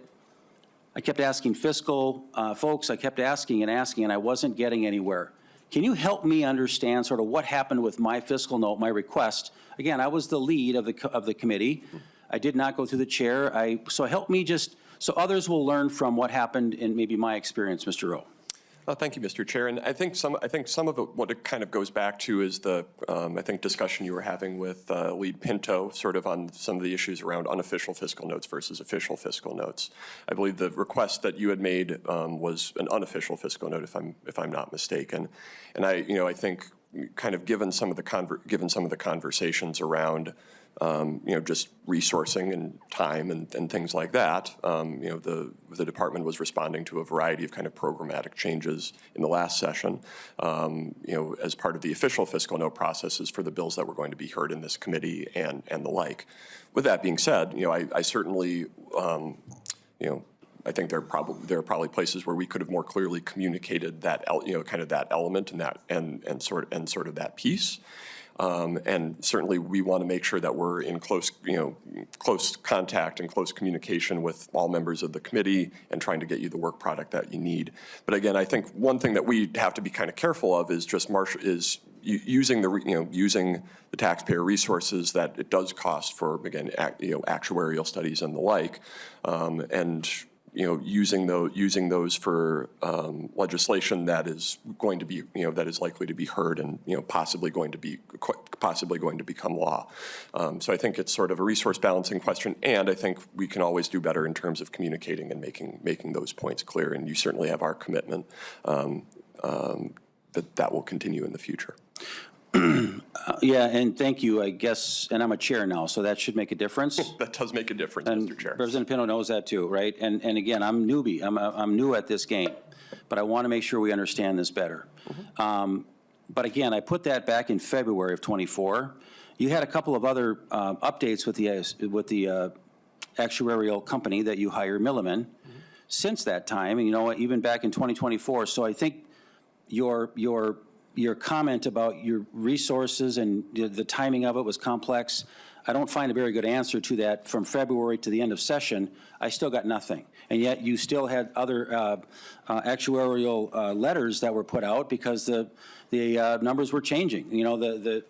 I kept asking fiscal folks. I kept asking, and I wasn't getting anywhere. Can you help me understand sort of what happened with my fiscal note, my request? Again, I was the lead of the committee. I did not go through the chair. So help me just, so others will learn from what happened in maybe my experience, Mr. Rowe. Thank you, Mr. Chair. And I think some of it, what it kind of goes back to is the, I think, discussion you were having with Lead Pinto, sort of on some of the issues around unofficial fiscal notes versus official fiscal notes. I believe the request that you had made was an unofficial fiscal note, if I'm not mistaken. And I think, kind of given some of the conversations around just resourcing and time and things like that. The department was responding to a variety of kind of programmatic changes in the last session, as part of the official fiscal note processes for the bills that were going to be heard in this committee and the like. With that being said, I certainly, I think there are probably places where we could have more clearly communicated that, kind of that element and sort of that piece. And certainly we want to make sure that we're in close contact and close communication with all members of the committee and trying to get you the work product that you need. But again, I think one thing that we have to be kind of careful of is just using the taxpayer resources that it does cost for, again, actuarial studies and the like, and using those for legislation that is going to be, that is likely to be heard and, possibly going to become law. So I think it's sort of a resource balancing question, and I think we can always do better in terms of communicating and making those points clear. And you certainly have our commitment that will continue in the future. Yeah, and thank you, I guess, and I'm a chair now, so that should make a difference. That does make a difference, And Mr. Chair. Representative Pinto knows that too, right? And again, I'm newbie, I'm new at this game, but I want to make sure we understand this better. But again, I put that back in February of '24. You had a couple of other updates with the actuarial company that you hire, Milliman, since that time, and even back in 2024. So I think your comment about your resources and the timing of it was complex. I don't find a very good answer to that from February to the end of session. I still got nothing. And yet you still had other actuarial letters that were put out because the numbers were changing. The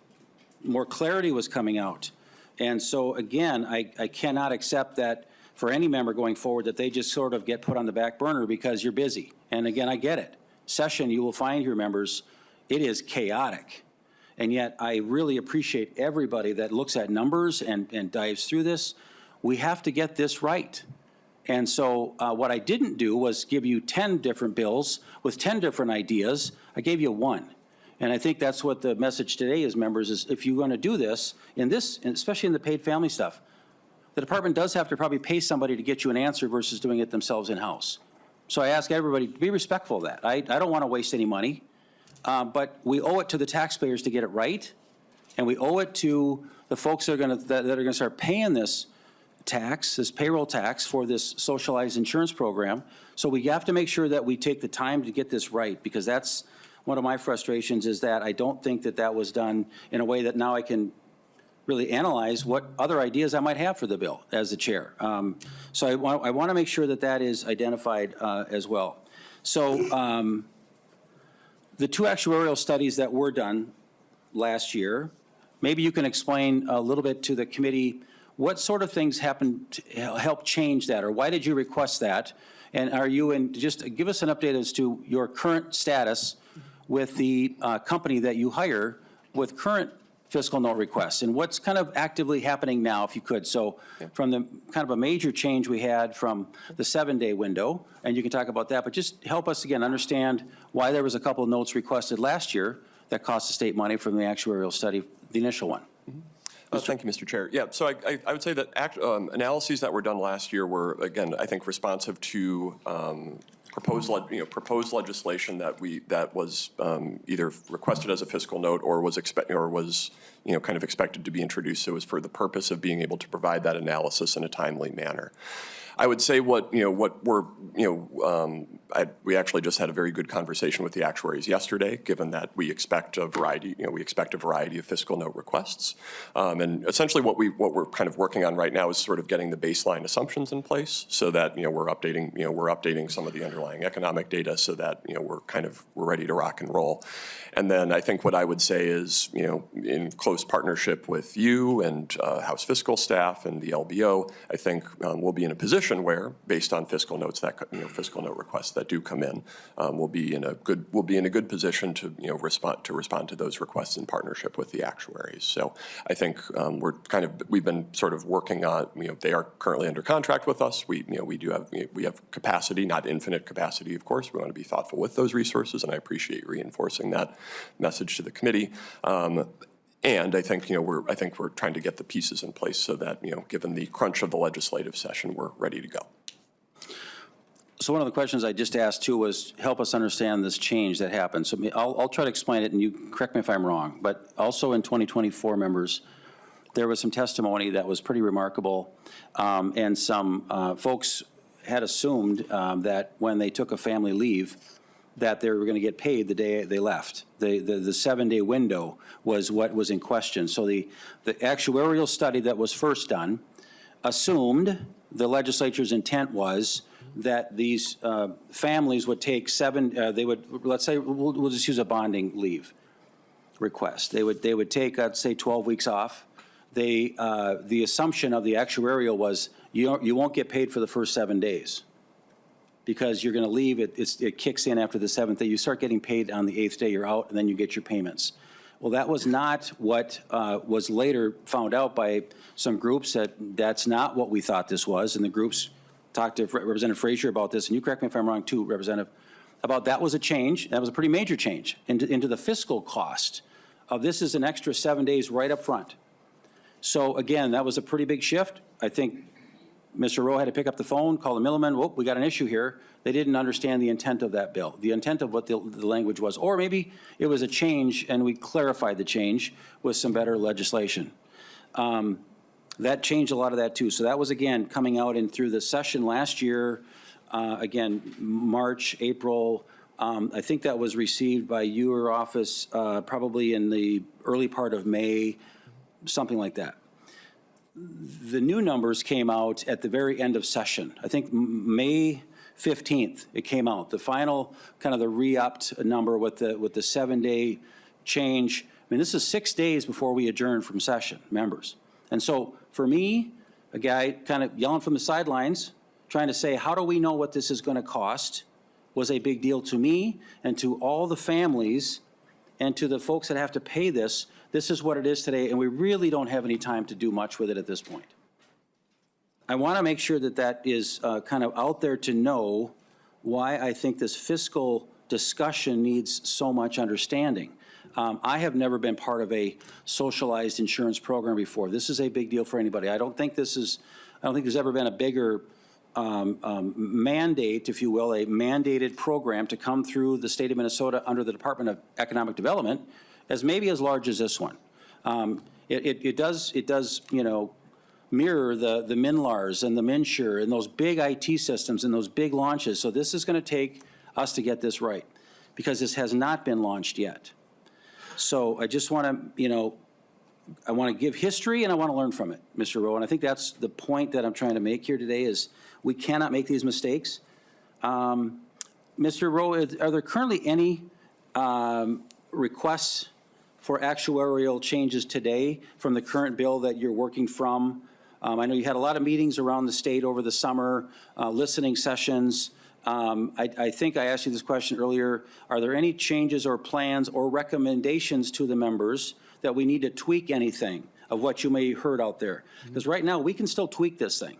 more clarity was coming out. And so again, I cannot accept that for any member going forward that they just sort of get put on the back burner because you're busy. And again, I get it. Session, you will find your members, it is chaotic. And yet I really appreciate everybody that looks at numbers and dives through this. We have to get this right. And so what I didn't do was give you 10 different bills with 10 different ideas. I gave you one. And I think that's what the message today is, members, is if you're going to do this, especially in the paid family stuff, the department does have to probably pay somebody to get you an answer versus doing it themselves in-house. So I ask everybody to be respectful of that. I don't want to waste any money. But we owe it to the taxpayers to get it right, and we owe it to the folks that are going to start paying this tax, this payroll tax for this socialized insurance program. So we have to make sure that we take the time to get this right, because that's one of my frustrations, is that I don't think that was done in a way that now I can really analyze what other ideas I might have for the bill as the chair. So I want to make sure that is identified as well. So. the two actuarial studies that were done last year, maybe you can explain a little bit to the committee what sort of things happened to help change that, or why did you request that? And are you in, just give us an update as to your current status with the company that you hire with current fiscal note requests, and what's kind of actively happening now, if you could. So from the kind of a major change we had from the 7-day window, and you can talk about that, but just help us again understand why there was a couple of notes requested last year that cost the state money from the actuarial study, the initial one. Thank you, Mr. Chair. Yeah, so I would say that analyses that were done last year were, again, I think responsive to proposed legislation that was either requested as a fiscal note or was kind of expected to be introduced. So it was for the purpose of being able to provide that analysis in a timely manner. I would say we actually just had a very good conversation with the actuaries yesterday, given that we expect a variety of fiscal note requests. And essentially what we're kind of working on right now is sort of getting the baseline assumptions in place so that, we're updating some of the underlying economic data so that, we're ready to rock and roll. And then I think what I would say is, in close partnership with you and House fiscal staff and the LBO, I think we'll be in a position where, based on fiscal notes fiscal note requests that do come in, we'll be in a good position to respond to those requests in partnership with the actuaries. So I think we've been sort of working on, they are currently under contract with us. We have capacity, not infinite capacity, of course. We want to be thoughtful with those resources, and I appreciate reinforcing that message to the committee. And I think, we're trying to get the pieces in place so that, given the crunch of the legislative session, we're ready to go. So one of the questions I just asked too was help us understand this change that happened. So I'll try to explain it, and you correct me if I'm wrong. But also in 2024, members, there was some testimony that was pretty remarkable, and some folks had assumed that when they took a family leave, that they were going to get paid the day they left. The 7-day window was what was in question. So the actuarial study that was first done assumed the legislature's intent was that these families would take let's say, we'll just use a bonding leave request. They would take, let's say, 12 weeks off. The assumption of the actuarial was you won't get paid for the first 7 days, because you're going to leave, it kicks in after the 7th day. You start getting paid on the 8th day, you're out, and then you get your payments. Well, that was not what was later found out by some groups, that's not what we thought this was. And the groups talked to Representative Frazier about this, and you correct me if I'm wrong too, Representative, about that was a change. That was a pretty major change into the fiscal cost of this is an extra 7 days right up front. So again, that was a pretty big shift. I think Mr. Rowe had to pick up the phone, call the middleman, whoop, we got an issue here. They didn't understand the intent of that bill, the intent of what the language was. Or maybe it was a change and we clarified the change with some better legislation. That changed a lot of that too. So that was, again, coming out and through the session last year, again, March, April. I think that was received by your office probably in the early part of May, something like that. The new numbers came out at the very end of session. I think May 15th it came out. The final kind of the re-upped number with the 7-day change. I mean, this is 6 days before we adjourn from session, members. And so for me, a guy kind of yelling from the sidelines, trying to say, how do we know what this is going to cost, was a big deal to me and to all the families and to the folks that have to pay this. This is what it is today, and we really don't have any time to do much with it at this point. I want to make sure that that is kind of out there to know why I think this fiscal discussion needs so much understanding. I have never been part of a socialized insurance program before. This is a big deal for anybody. I don't think there's ever been a bigger mandate, if you will, a mandated program to come through the state of Minnesota under the Department of Economic Development as maybe as large as this one. It does, mirror the MNLARS and the MNsure and those big IT systems and those big launches. So this is going to take us to get this right, because this has not been launched yet. So I just want to, I want to give history and I want to learn from it, Mr. Rowe. And I think that's the point that I'm trying to make here today is we cannot make these mistakes. Mr. Rowe, are there currently any requests for actuarial changes today from the current bill that you're working from? I know you had a lot of meetings around the state over the summer, listening sessions. I think I asked you this question earlier. Are there any changes or plans or recommendations to the members that we need to tweak anything of what you may have heard out there? Because right now, we can still tweak this thing.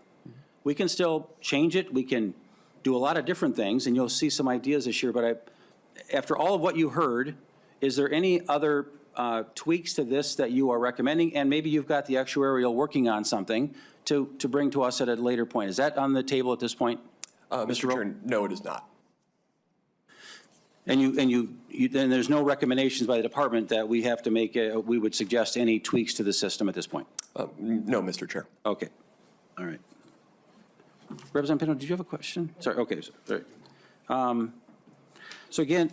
We can still change it. We can do a lot of different things, and you'll see some ideas this year. But after all of what you heard, is there any other tweaks to this that you are recommending? And maybe you've got the actuarial working on something to bring to us at a later point. Is that on the table at this point? Mr. Chair, no, it is not. And then there's no recommendations by the department that we have to make, we would suggest any tweaks to the system at this point? No, Mr. Chair. Okay, all right. Representative Pinto, did you have a question? Sorry, okay, sorry. So again,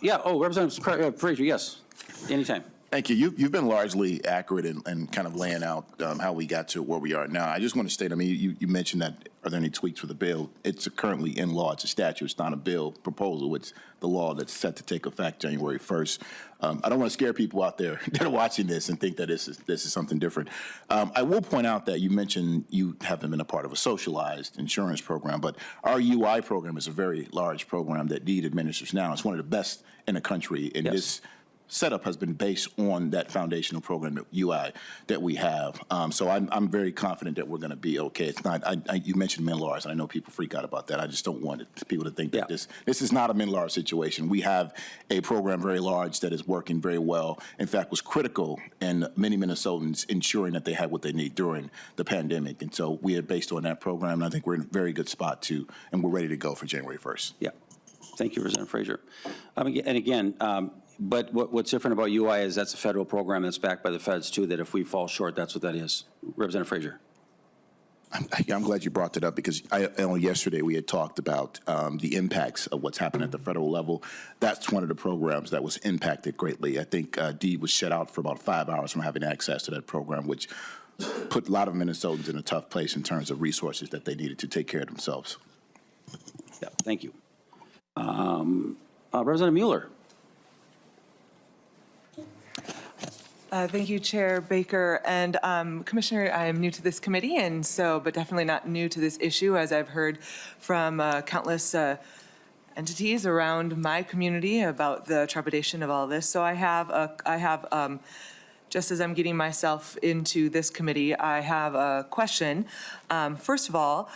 yeah, Representative Frazier, yes, anytime. Thank you. You've been largely accurate in kind of laying out how we got to where we are now. I just want to state, I mean, you mentioned that, are there any tweaks for the bill? It's currently in law. It's a statute. It's not a bill proposal. It's the law that's set to take effect January 1st. I don't want to scare people out there that are watching this and think that this is something different. I will point out that you mentioned you haven't been a part of a socialized insurance program, but our UI program is a very large program that DEED administers now. It's one of the best in the country, and this setup has been based on that foundational program at UI that we have. So I'm very confident that we're going to be okay. It's not, you mentioned MNLARS, and I know people freak out about that. I just don't want people to think that this is not a MNLARS situation. We have a program very large that is working very well. In fact, was critical in many Minnesotans ensuring that they had what they need during the pandemic. And so we are based on that program, and I think we're in a very good spot too, and we're ready to go for January 1st. Yeah. Thank you, Representative Frazier. And again, but what's different about UI is that's a federal program that's backed by the feds too, that if we fall short, that's what that is. Representative Frazier. I'm glad you brought that up, because I know yesterday we had talked about the impacts of what's happened at the federal level. That's one of the programs that was impacted greatly. I think DEED was shut out for about 5 hours from having access to that program, which put a lot of Minnesotans in a tough place in terms of resources that they needed to take care of themselves. Yeah, thank you. Representative Mueller. Thank you, Chair Baker. And Commissioner, I am new to this committee, and so, but definitely not new to this issue, as I've heard from countless entities around my community about the trepidation of all this. So I have, just as I'm getting myself into this committee, I have a question. First of all,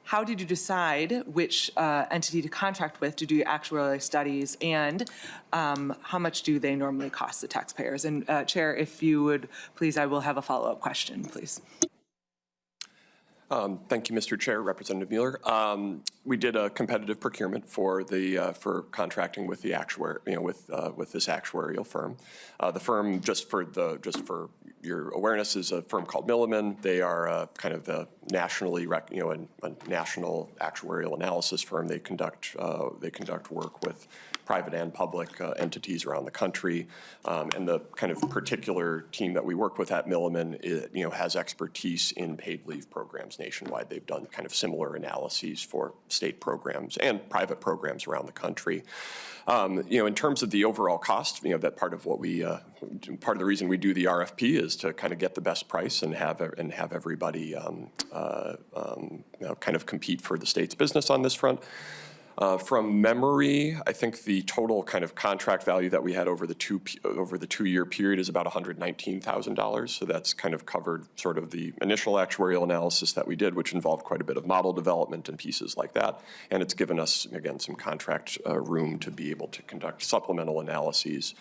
how did you decide which entity to contract with to do actuarial studies, and how much do they normally cost the taxpayers? And Chair, if you would, please, I will have a follow-up question, please. Thank you, Mr. Chair, Representative Mueller. We did a competitive procurement for the for contracting with the with this actuarial firm. The firm, just for your awareness, is a firm called Milliman. They are kind of the nationally a national actuarial analysis firm. They conduct work with private and public entities around the country, and the kind of particular team that we work with at Milliman has expertise in paid leave programs nationwide. They've done kind of similar analyses for state programs and private programs around the country. In terms of the overall cost, that part of what we part of the reason we do the RFP is to kind of get the best price and have everybody kind of compete for the state's business on this front. From memory, I think the total kind of contract value that we had over the 2-year period is about $119,000. So that's kind of covered sort of the initial actuarial analysis that we did, which involved quite a bit of model development and pieces like that. And it's given us, again, some contract room to be able to conduct supplemental analyses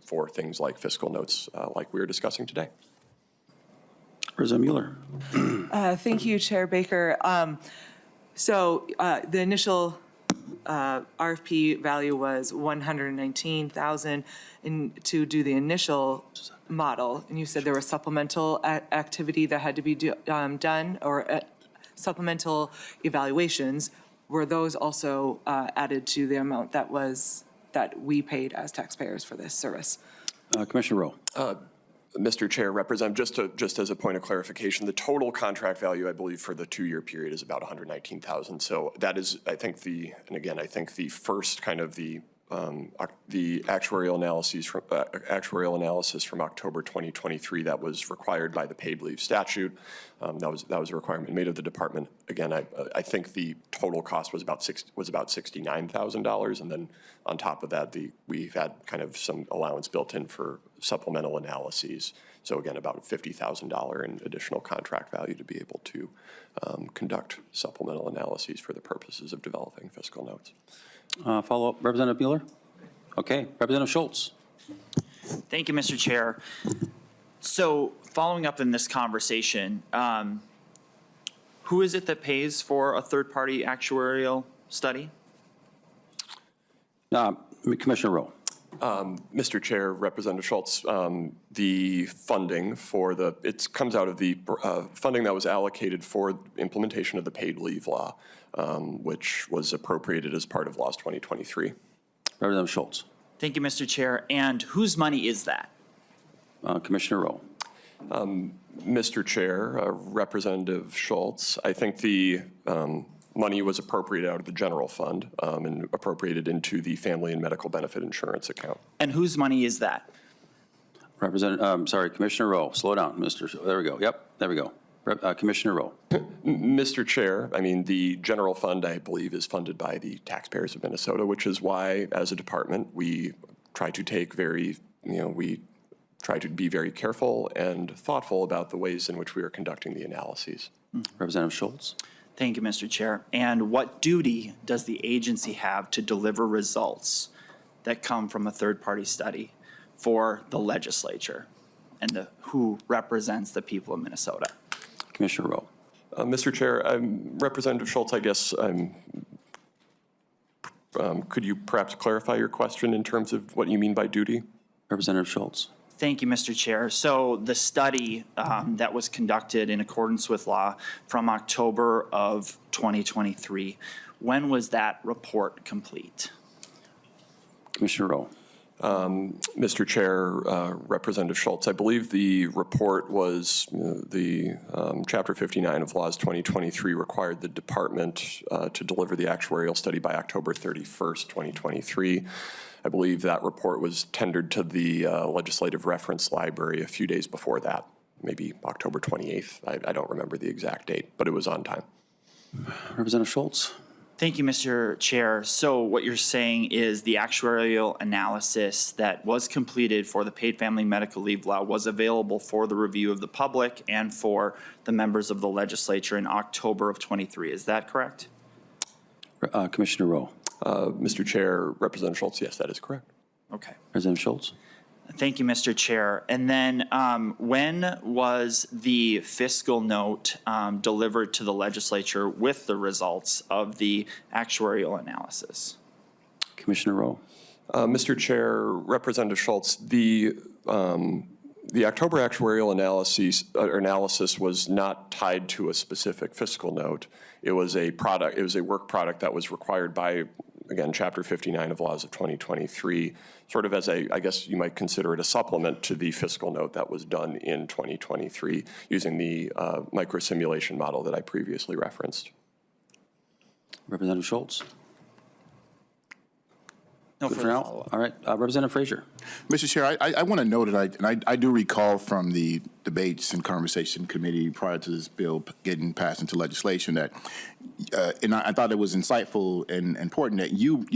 for things like fiscal notes like we were discussing today. Representative Mueller. Thank you, Chair Baker. So the initial RFP value was $119,000 to do the initial model, and you said there was supplemental activity that had to be done, or supplemental evaluations. Were those also added to the amount that we paid as taxpayers for this service? Commissioner Rowe. Mr. Chair, Representative, just as a point of clarification, the total contract value, I believe, for the 2-year period is about $119,000. So that is, I think, I think the first kind of the the actuarial analysis from October 2023 that was required by the paid leave statute. That was a requirement made of the department. Again, I think the total cost was about $69,000, and then on top of that, we've had kind of some allowance built in for supplemental analyses. So again, about $50,000 in additional contract value to be able to conduct supplemental analyses for the purposes of developing fiscal notes. Follow-up, Representative Mueller? Okay, Representative Schultz. Thank you, Mr. Chair. So following up in this conversation, who is it that pays for a third-party actuarial study? Commissioner Rowe. Mr. Chair, Representative Schultz, the funding for it comes out of the funding that was allocated for implementation of the paid leave law, which was appropriated as part of Laws 2023. Representative Schultz. Thank you, Mr. Chair. And whose money is that? Commissioner Rowe. Mr. Chair, Representative Schultz, I think the money was appropriated out of the general fund and appropriated into the Family and Medical Benefit Insurance account. And whose money is that? Commissioner Rowe, slow down, there we go. Yep, there we go. Commissioner Rowe. Mr. Chair, I mean, the general fund, I believe, is funded by the taxpayers of Minnesota, which is why, as a department, we try to be very careful and thoughtful about the ways in which we are conducting the analyses. Representative Schultz. Thank you, Mr. Chair. And what duty does the agency have to deliver results that come from a third-party study for the legislature and who represents the people of Minnesota? Commissioner Rowe. Mr. Chair, Representative Schultz, I guess, could you perhaps clarify your question in terms of what you mean by duty? Representative Schultz. Thank you, Mr. Chair. So the study that was conducted in accordance with law from October of 2023, when was that report complete? Commissioner Rowe. Mr. Chair, Representative Schultz, I believe the report was the Chapter 59 of Laws 2023 required the department to deliver the actuarial study by October 31st, 2023. I believe that report was tendered to the Legislative Reference Library a few days before that, maybe October 28th. I don't remember the exact date, but it was on time. Representative Schultz. Thank you, Mr. Chair. So what you're saying is the actuarial analysis that was completed for the paid family medical leave law was available for the review of the public and for the members of the legislature in October of 23. Is that correct? Commissioner Rowe. Mr. Chair, Representative Schultz, yes, that is correct. Okay. Representative Schultz. Thank you, Mr. Chair. And then when was the fiscal note delivered to the legislature with the results of the actuarial analysis? Commissioner Rowe. Mr. Chair, Representative Schultz, the October actuarial analysis was not tied to a specific fiscal note. It was a product. It was a work product that was required by, again, Chapter 59 of Laws of 2023, sort of as I guess you might consider it a supplement to the fiscal note that was done in 2023 using the microsimulation model that I previously referenced. Representative Schultz. No Good for further now. follow-up. All right, Representative Frazier. Mr. Chair, I want to note that I do recall from the debates and conversation committee prior to this bill getting passed into legislation that, and I thought it was insightful and important that you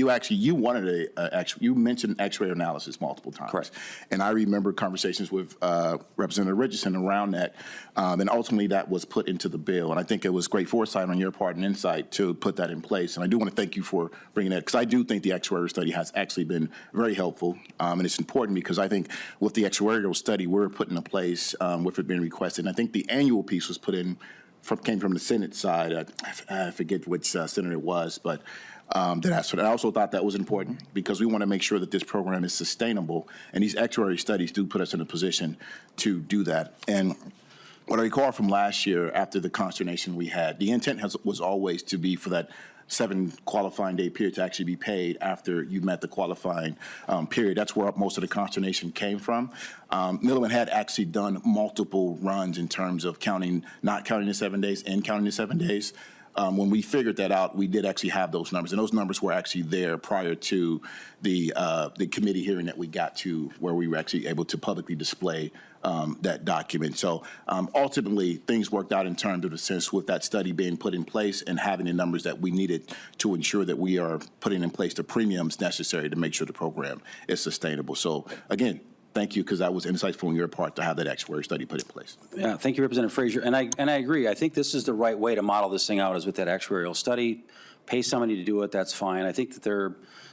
mentioned actuarial analysis multiple times. Correct. And I remember conversations with Representative Richardson around that, and ultimately that was put into the bill. And I think it was great foresight on your part and insight to put that in place. And I do want to thank you for bringing that, because I do think the actuarial study has actually been very helpful, and it's important because I think with the actuarial study we're putting in place, with it being requested, and I think the annual piece was put in came from the Senate side. I forget which senator it was, but I also thought that was important because we want to make sure that this program is sustainable, and these actuarial studies do put us in a position to do that. And what I recall from last year after the consternation we had, the intent was always to be for that 7 qualifying day period to actually be paid after you met the qualifying period. That's where most of the consternation came from. Middleman had actually done multiple runs in terms of not counting the 7 days and counting the 7 days. When we figured that out, we did actually have those numbers, and those numbers were actually there prior to the committee hearing that we got to, where we were actually able to publicly display that document. So ultimately, things worked out in terms of the sense with that study being put in place and having the numbers that we needed to ensure that we are putting in place the premiums necessary to make sure the program is sustainable. So again, thank you, because that was insightful on your part to have that actuary study put in place. Yeah, thank you, Representative Frazier. And I agree. I think this is the right way to model this thing out, is with that actuarial study. Pay somebody to do it, that's fine. I think that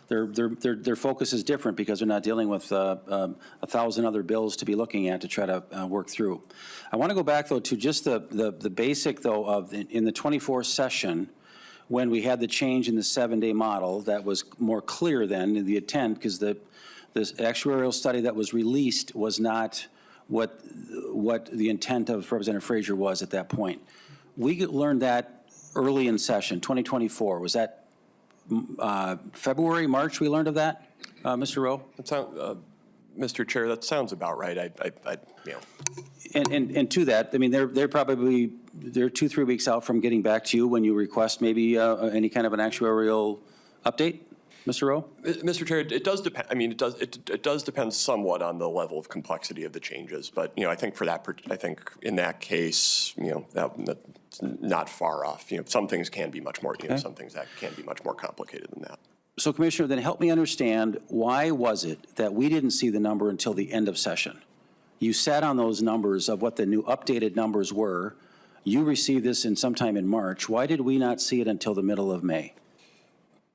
their focus is different because they're not dealing with 1,000 other bills to be looking at to try to work through. I want to go back, though, to just the basic, though, of in the 24 session, when we had the change in the 7-day model, that was more clear then in the intent, because this actuarial study that was released was not what the intent of Representative Frazier was at that point. We learned that early in session, 2024. Was that February, March we learned of that, Mr. Rowe? Mr. Chair, that sounds about right. You know. And to that, I mean, they're 2-3 weeks out from getting back to you when you request maybe any kind of an actuarial update, Mr. Rowe? Mr. Chair, it does depend. I mean, it does depend somewhat on the level of complexity of the changes. But I think in that case, that's not far off. Some things can be much more. Some things that can be much more complicated than that. So, Commissioner, then help me understand, why was it that we didn't see the number until the end of session? You sat on those numbers of what the new updated numbers were. You received this sometime in March. Why did we not see it until the middle of May?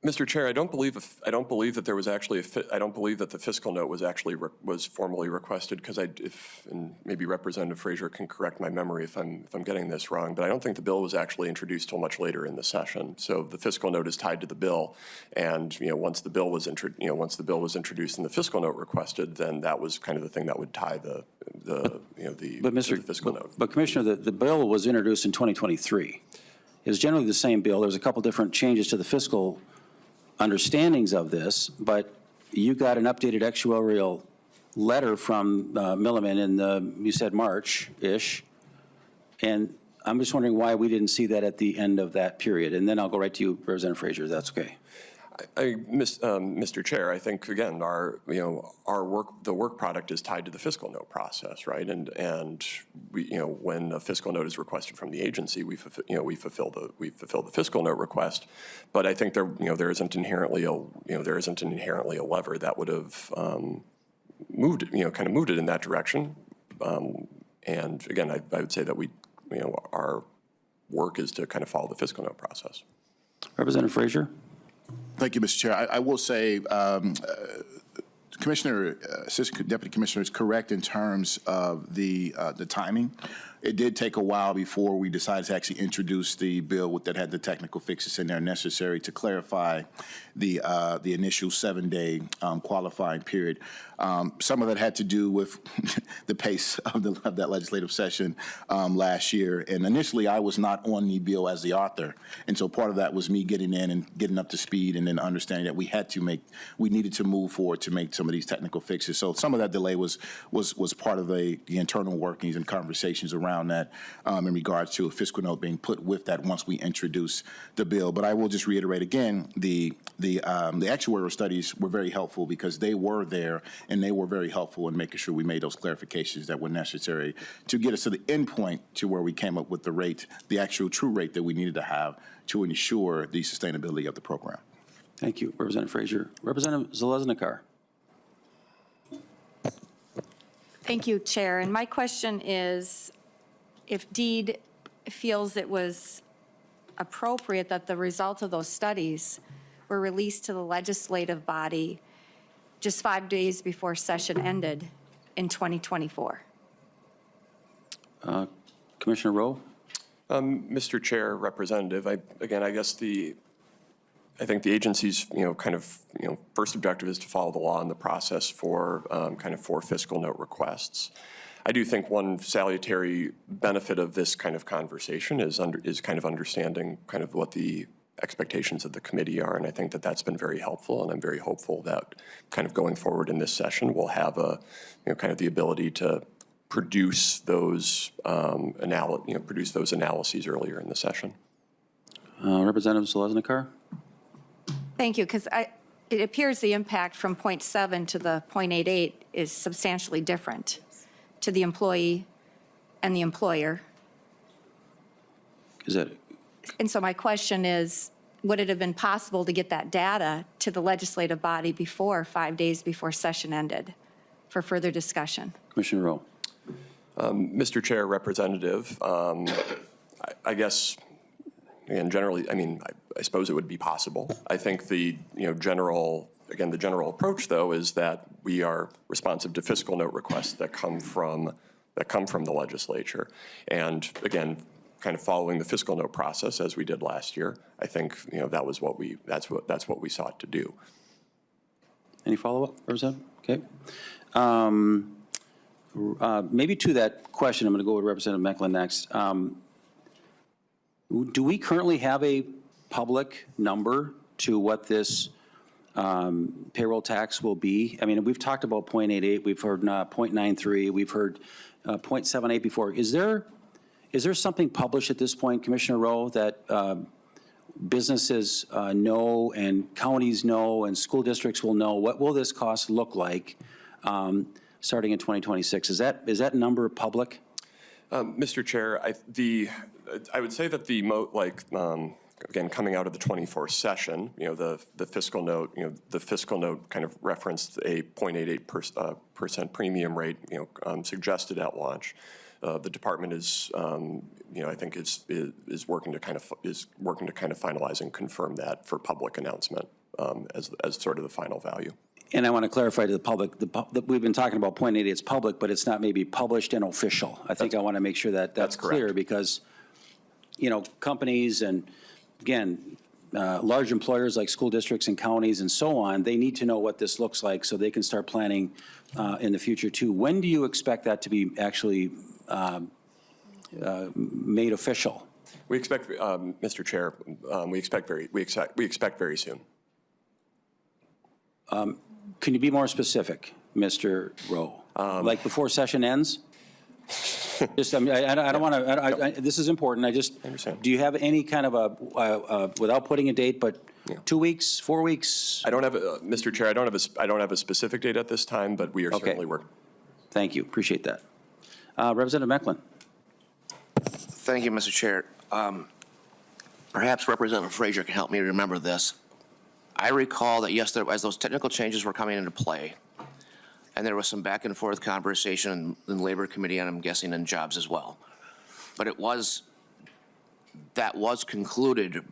Mr. Chair, I don't believe that there was actually I don't believe that the fiscal note was actually was formally requested, because and maybe Representative Frazier can correct my memory if I'm getting this wrong, but I don't think the bill was actually introduced till much later in the session. So the fiscal note is tied to the bill, and once the bill was introduced and the fiscal note requested, then that was kind of the thing that would tie the fiscal note. But Commissioner, the bill was introduced in 2023. It was generally the same bill. There's a couple different changes to the fiscal understandings of this, but you got an updated actuarial letter from Milliman in you said March-ish, and I'm just wondering why we didn't see that at the end of that period. And then I'll go right to you, Representative Frazier, if that's okay. Mr. Chair, I think, again, the work product is tied to the fiscal note process, right? And we, when a fiscal note is requested from the agency, we fulfill the fiscal note request. But I think there isn't inherently a lever that would have moved it in that direction. And again, I would say that our work is to kind of follow the fiscal note process. Representative Frazier. Thank you, Mr. Chair. I will say, Commissioner, Assistant Deputy Commissioner is correct in terms of the timing. It did take a while before we decided to actually introduce the bill that had the technical fixes in there necessary to clarify the initial 7-day qualifying period. Some of that had to do with the pace of that legislative session last year. And initially, I was not on the bill as the author. And so part of that was me getting in and getting up to speed, and then understanding that we needed to move forward to make some of these technical fixes. So some of that delay was part of the internal workings and conversations around that in regards to a fiscal note being put with that once we introduce the bill. But I will just reiterate again, the actuarial studies were very helpful, because they were there and they were very helpful in making sure we made those clarifications that were necessary to get us to the end point to where we came up with the rate, the actual true rate that we needed to have to ensure the sustainability of the program. Thank you, Representative Frazier. Representative Zalesnikar. Thank you, Chair. And my question is, if DEED feels it was appropriate that the results of those studies were released to the legislative body just 5 days before session ended in 2024. Commissioner Rowe? Mr. Chair, Representative, I think the agency's, first objective is to follow the law and the process for fiscal note requests. I do think one salutary benefit of this kind of conversation is kind of understanding kind of what the expectations of the committee are, and I think that that's been very helpful, and I'm very hopeful that kind of going forward in this session, we'll have kind of the ability to produce those analyses earlier in the session. Representative Zalesnikar? Thank you, because it appears the impact from .7 to the .88 is substantially different to the employee and the employer. Is that, And so my question is, would it have been possible to get that data to the legislative body before, 5 days before session ended, for further discussion? Commissioner Rowe? Mr. Chair, Representative, I guess, again, generally, I mean, I suppose it would be possible. I think the general approach, though, is that we are responsive to fiscal note requests that come from the legislature. And again, kind of following the fiscal note process as we did last year, I think, that's what we sought to do. Any follow-up, Representative? Okay. Maybe to that question, I'm going to go with Representative Mecklin next. Do we currently have a public number to what this payroll tax will be? I mean, we've talked about .88, we've heard .93, we've heard .78 before. Is there something published at this point, Commissioner Rowe, that businesses know and counties know and school districts will know? What will this cost look like starting in 2026? Is that number public? Mr. Chair, I would say that again, coming out of the 24th session, the fiscal note kind of referenced a 0.88% premium rate, suggested at launch. The department is, I think is working to kind of finalize and confirm that for public announcement as sort of the final value. And I want to clarify to the public, we've been talking about .88, it's public, but it's not maybe published and official. I think I want to make sure that that's clear correct. because, companies and, again, large employers like school districts and counties and so on, they need to know what this looks like so they can start planning in the future too. When do you expect that to be actually made official? We expect, Mr. Chair, we expect very soon. Can you be more specific, Mr. Rowe? Like before session ends? Just, I mean, I don't want to, this is important, I understand. Do you have any kind of a, without putting a date, but 2 weeks, 4 weeks? I don't have, Mr. Chair, I don't have a specific date at this time, but we are certainly working. Thank you, appreciate that. Representative Mecklin. Thank you, Mr. Chair. Perhaps Representative Frazier can help me remember this. I recall that, yes, as those technical changes were coming into play, and there was some back and forth conversation in Labor Committee, and I'm guessing in Jobs as well. But that was concluded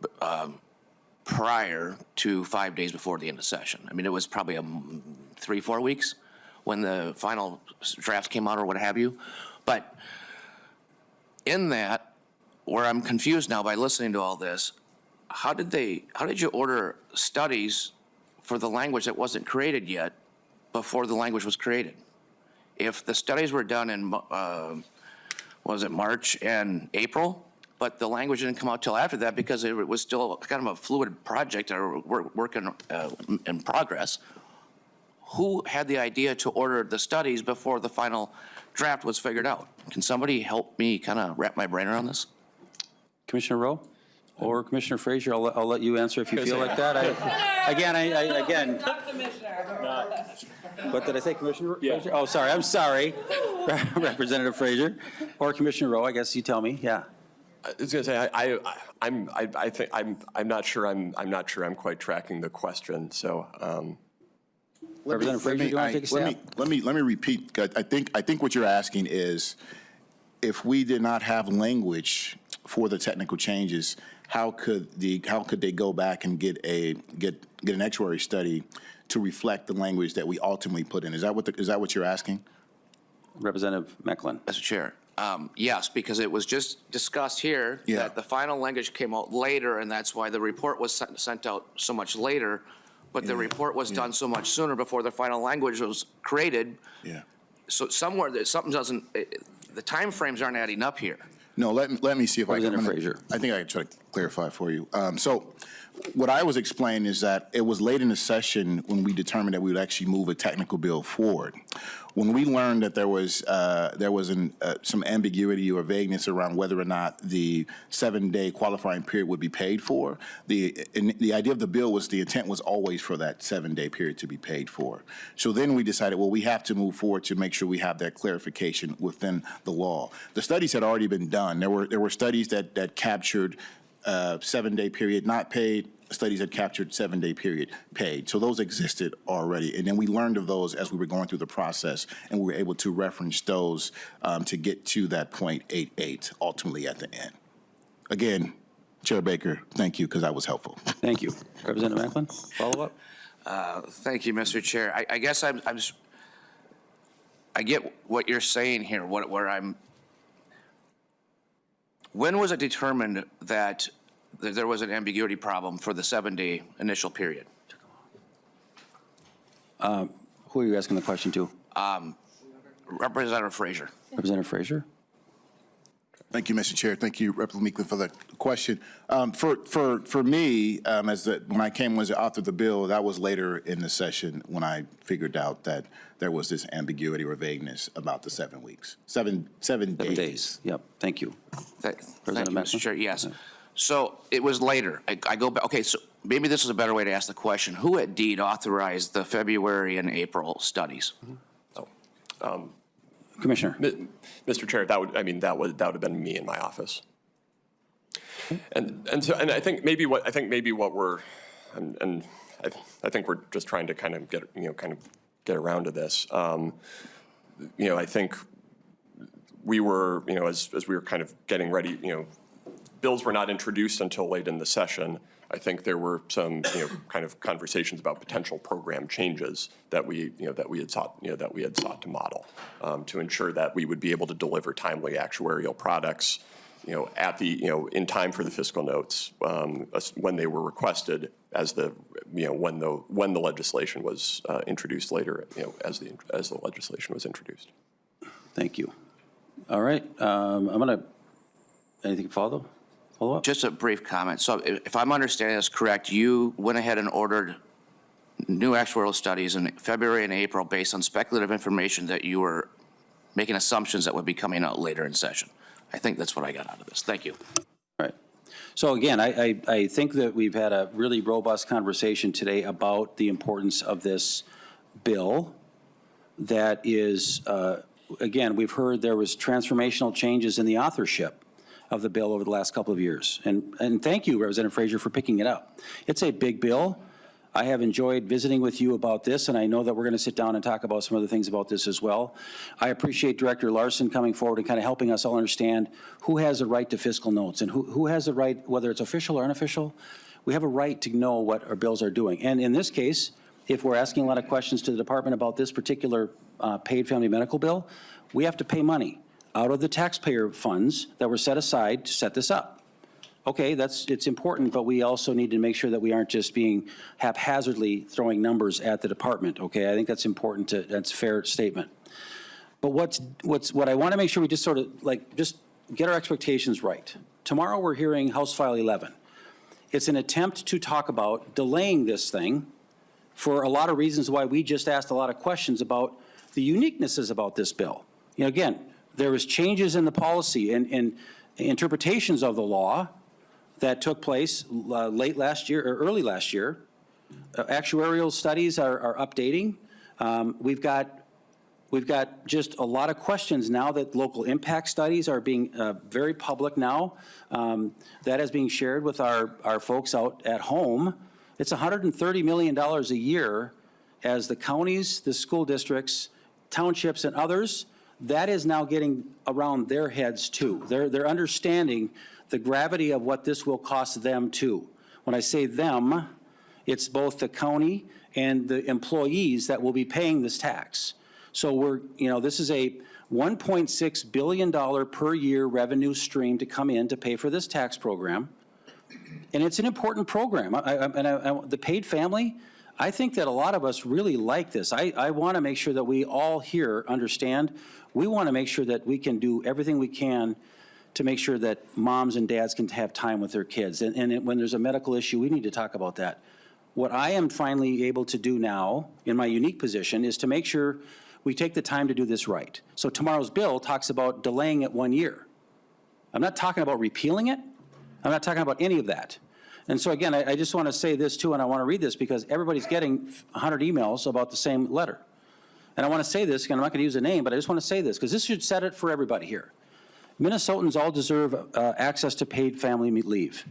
prior to 5 days before the end of session. I mean, it was probably 3-4 weeks when the final drafts came out or what have you. But in that, where I'm confused now by listening to all this, how did you order studies for the language that wasn't created yet before the language was created? If the studies were done in, was it March and April, but the language didn't come out till after that because it was still kind of a fluid project or work in progress, who had the idea to order the studies before the final draft was figured out? Can somebody help me kind of wrap my brain around this? Commissioner Rowe? Or Commissioner Frazier, I'll let you answer if you feel like that. Again. What did I say, Commissioner Frazier? Oh, sorry, I'm sorry. Representative Frazier. Or Commissioner Rowe, I guess you tell me, yeah. I was going to say, I'm not sure I'm quite tracking the question, so. Representative Frazier, do you want to take a stab? Let me repeat. I think what you're asking is, if we did not have language for the technical changes, how could they go back and get an actuary study to reflect the language that we ultimately put in? Is that what you're asking? Representative Mecklin. Mr. Chair, yes, because it was just discussed here that the final language came out later, and that's why the report was sent out so much later. But the report was done so much sooner before the final language was created. Yeah. So somewhere something doesn't. The timeframes aren't adding up here. No, let me see if I can. Representative Frazier. I think I can try to clarify for you. So what I was explaining is that it was late in the session when we determined that we would actually move a technical bill forward. When we learned that there was some ambiguity or vagueness around whether or not the 7-day qualifying period would be paid for, the idea of the bill was the intent was always for that 7-day period to be paid for. So then we decided, well, we have to move forward to make sure we have that clarification within the law. The studies had already been done. There were studies that captured 7-day period not paid, studies that captured 7-day period paid. So those existed already. And then we learned of those as we were going through the process, and we were able to reference those to get to that 0.88 ultimately at the end. Again, Chair Baker, thank you, because that was helpful. Thank you. Representative Macklin, follow up? Thank you, Mr. Chair. I guess I get what you're saying here, when was it determined that there was an ambiguity problem for the 7-day initial period? Who are you asking the question to? Representative Frazier. Representative Frazier? Thank you, Mr. Chair. Thank you, Representative Meekland, for the question. For me, when I came as the author of the bill, that was later in the session when I figured out that there was this ambiguity or vagueness about the 7 weeks, seven days. 7 days. Yep. Thank you. Thank you, Macklin? Mr. Chair. Yes. So it was later. I go back. Okay, so maybe this is a better way to ask the question. Who at DEED authorized the February and April studies? Commissioner. Mr. Chair, that would have been me in my office. And I think maybe what we're I think we're just trying to kind of get around to this. I think we were, as we were kind of getting ready, bills were not introduced until late in the session. I think there were some, kind of conversations about potential program changes that we had sought to model to ensure that we would be able to deliver timely actuarial products, in time for the fiscal notes when they were requested, as when the legislation was introduced later, as the legislation was introduced. Thank you. All right. Anything follow up? Just a brief comment. So if I'm understanding this correct, you went ahead and ordered new actuarial studies in February and April based on speculative information that you were making assumptions that would be coming out later in session. I think that's what I got out of this. Thank you. All right. So again, I think that we've had a really robust conversation today about the importance of this bill. That is, again, we've heard there was transformational changes in the authorship of the bill over the last couple of years. And thank you, Representative Frazier, for picking it up. It's a big bill. I have enjoyed visiting with you about this, and I know that we're going to sit down and talk about some other things about this as well. I appreciate Director Larson coming forward and kind of helping us all understand who has the right to fiscal notes and who has the right, whether it's official or unofficial, we have a right to know what our bills are doing. And in this case, if we're asking a lot of questions to the department about this particular paid family medical bill, we have to pay money out of the taxpayer funds that were set aside to set this up. Okay, it's important, but we also need to make sure that we aren't just being haphazardly throwing numbers at the department, okay? I think that's important that's a fair statement. But what I want to make sure we just sort of just get our expectations right. Tomorrow we're hearing House File 11. It's an attempt to talk about delaying this thing for a lot of reasons why we just asked a lot of questions about the uniquenesses about this bill. Again, there was changes in the policy and interpretations of the law that took place late last year or early last year. Actuarial studies are updating. We've got just a lot of questions now that local impact studies are being very public now. That is being shared with our folks out at home. It's $130 million a year as the counties, the school districts, townships, and others, that is now getting around their heads too. They're understanding the gravity of what this will cost them too. When I say them, it's both the county and the employees that will be paying this tax. So this is a $1.6 billion per year revenue stream to come in to pay for this tax program. And it's an important program. The paid family, I think that a lot of us really like this. I want to make sure that we all here understand. We want to make sure that we can do everything we can to make sure that moms and dads can have time with their kids. And when there's a medical issue, we need to talk about that. What I am finally able to do now, in my unique position, is to make sure we take the time to do this right. So tomorrow's bill talks about delaying it 1 year. I'm not talking about repealing it. I'm not talking about any of that. And so again, I just want to say this too, and I want to read this because everybody's getting 100 emails about the same letter. And I want to say this, and I'm not going to use a name, but I just want to say this because this should set it for everybody here. Minnesotans all deserve access to paid family leave.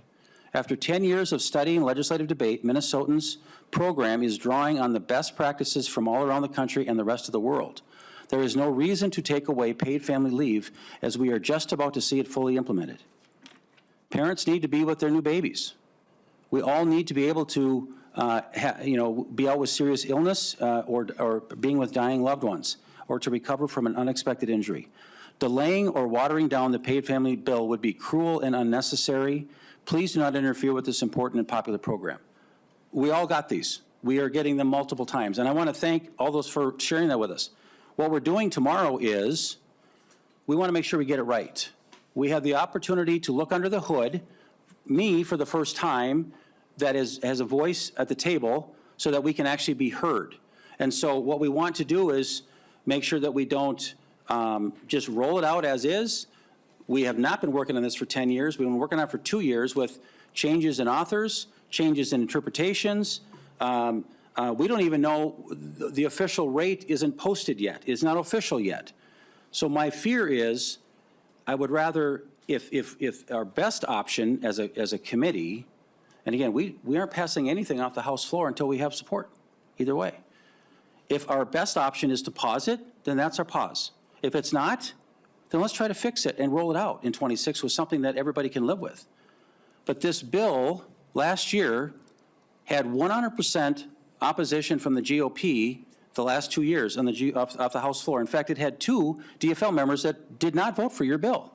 After 10 years of study and legislative debate, Minnesotans' program is drawing on the best practices from all around the country and the rest of the world. There is no reason to take away paid family leave as we are just about to see it fully implemented. Parents need to be with their new babies. We all need to be able to be out with serious illness or being with dying loved ones or to recover from an unexpected injury. Delaying or watering down the paid family bill would be cruel and unnecessary. Please do not interfere with this important and popular program. We all got these. We are getting them multiple times. And I want to thank all those for sharing that with us. What we're doing tomorrow is we want to make sure we get it right. We have the opportunity to look under the hood, me for the first time, that has a voice at the table so that we can actually be heard. And so what we want to do is make sure that we don't just roll it out as is. We have not been working on this for 10 years. We've been working on it for 2 years with changes in authors, changes in interpretations. We don't even know, the official rate isn't posted yet. It's not official yet. So my fear is, I would rather, if our best option as a committee, and again, we aren't passing anything off the House floor until we have support, either way. If our best option is to pause it, then that's our pause. If it's not, then let's try to fix it and roll it out in 26 with something that everybody can live with. But this bill last year had 100% opposition from the GOP the last 2 years on off the House floor. In fact, it had 2 DFL members that did not vote for your bill.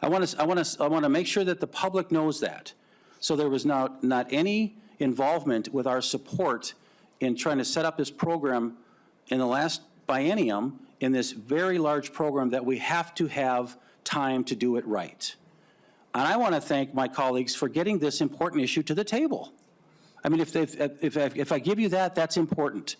I want to make sure that the public knows that. So there was not any involvement with our support in trying to set up this program in the last biennium in this very large program that we have to have time to do it right. And I want to thank my colleagues for getting this important issue to the table. I mean, if I give you that, that's important.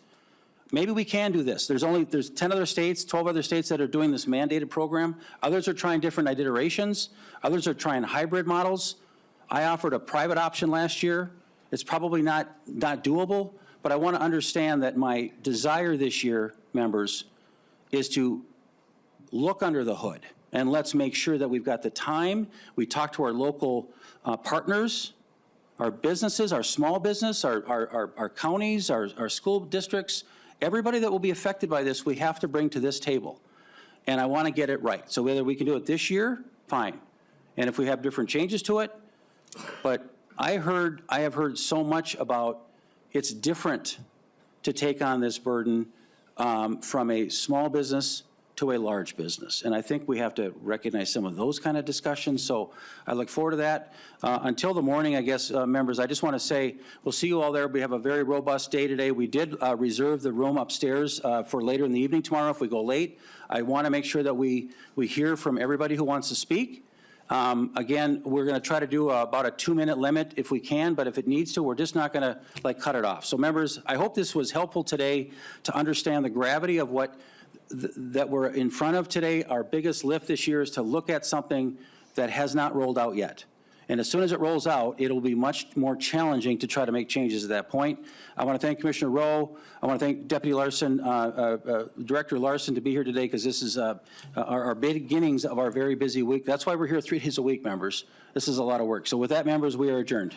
Maybe we can do this. There's 10 other states, 12 other states that are doing this mandated program. Others are trying different iterations. Others are trying hybrid models. I offered a private option last year. It's probably not doable, but I want to understand that my desire this year, members, is to look under the hood and let's make sure that we've got the time. We talk to our local partners, our businesses, our small business, our counties, our school districts, everybody that will be affected by this, we have to bring to this table. And I want to get it right. So whether we can do it this year, fine. And if we have different changes to it, but I have heard so much about it's different to take on this burden from a small business to a large business. And I think we have to recognize some of those kind of discussions. So I look forward to that. Until the morning, I guess, members, I just want to say we'll see you all there. We have a very robust day today. We did reserve the room upstairs for later in the evening tomorrow if we go late. I want to make sure that we hear from everybody who wants to speak. Again, we're going to try to do about a 2-minute limit if we can, but if it needs to, we're just not going to cut it off. So members, I hope this was helpful today to understand the gravity of what that we're in front of today. Our biggest lift this year is to look at something that has not rolled out yet. And as soon as it rolls out, it'll be much more challenging to try to make changes at that point. I want to thank Commissioner Rowe. I want to thank Deputy Larson, Director Larson to be here today because this is our beginnings of our very busy week. That's why we're here 3 days a week, members. This is a lot of work. So with that, members, we are adjourned.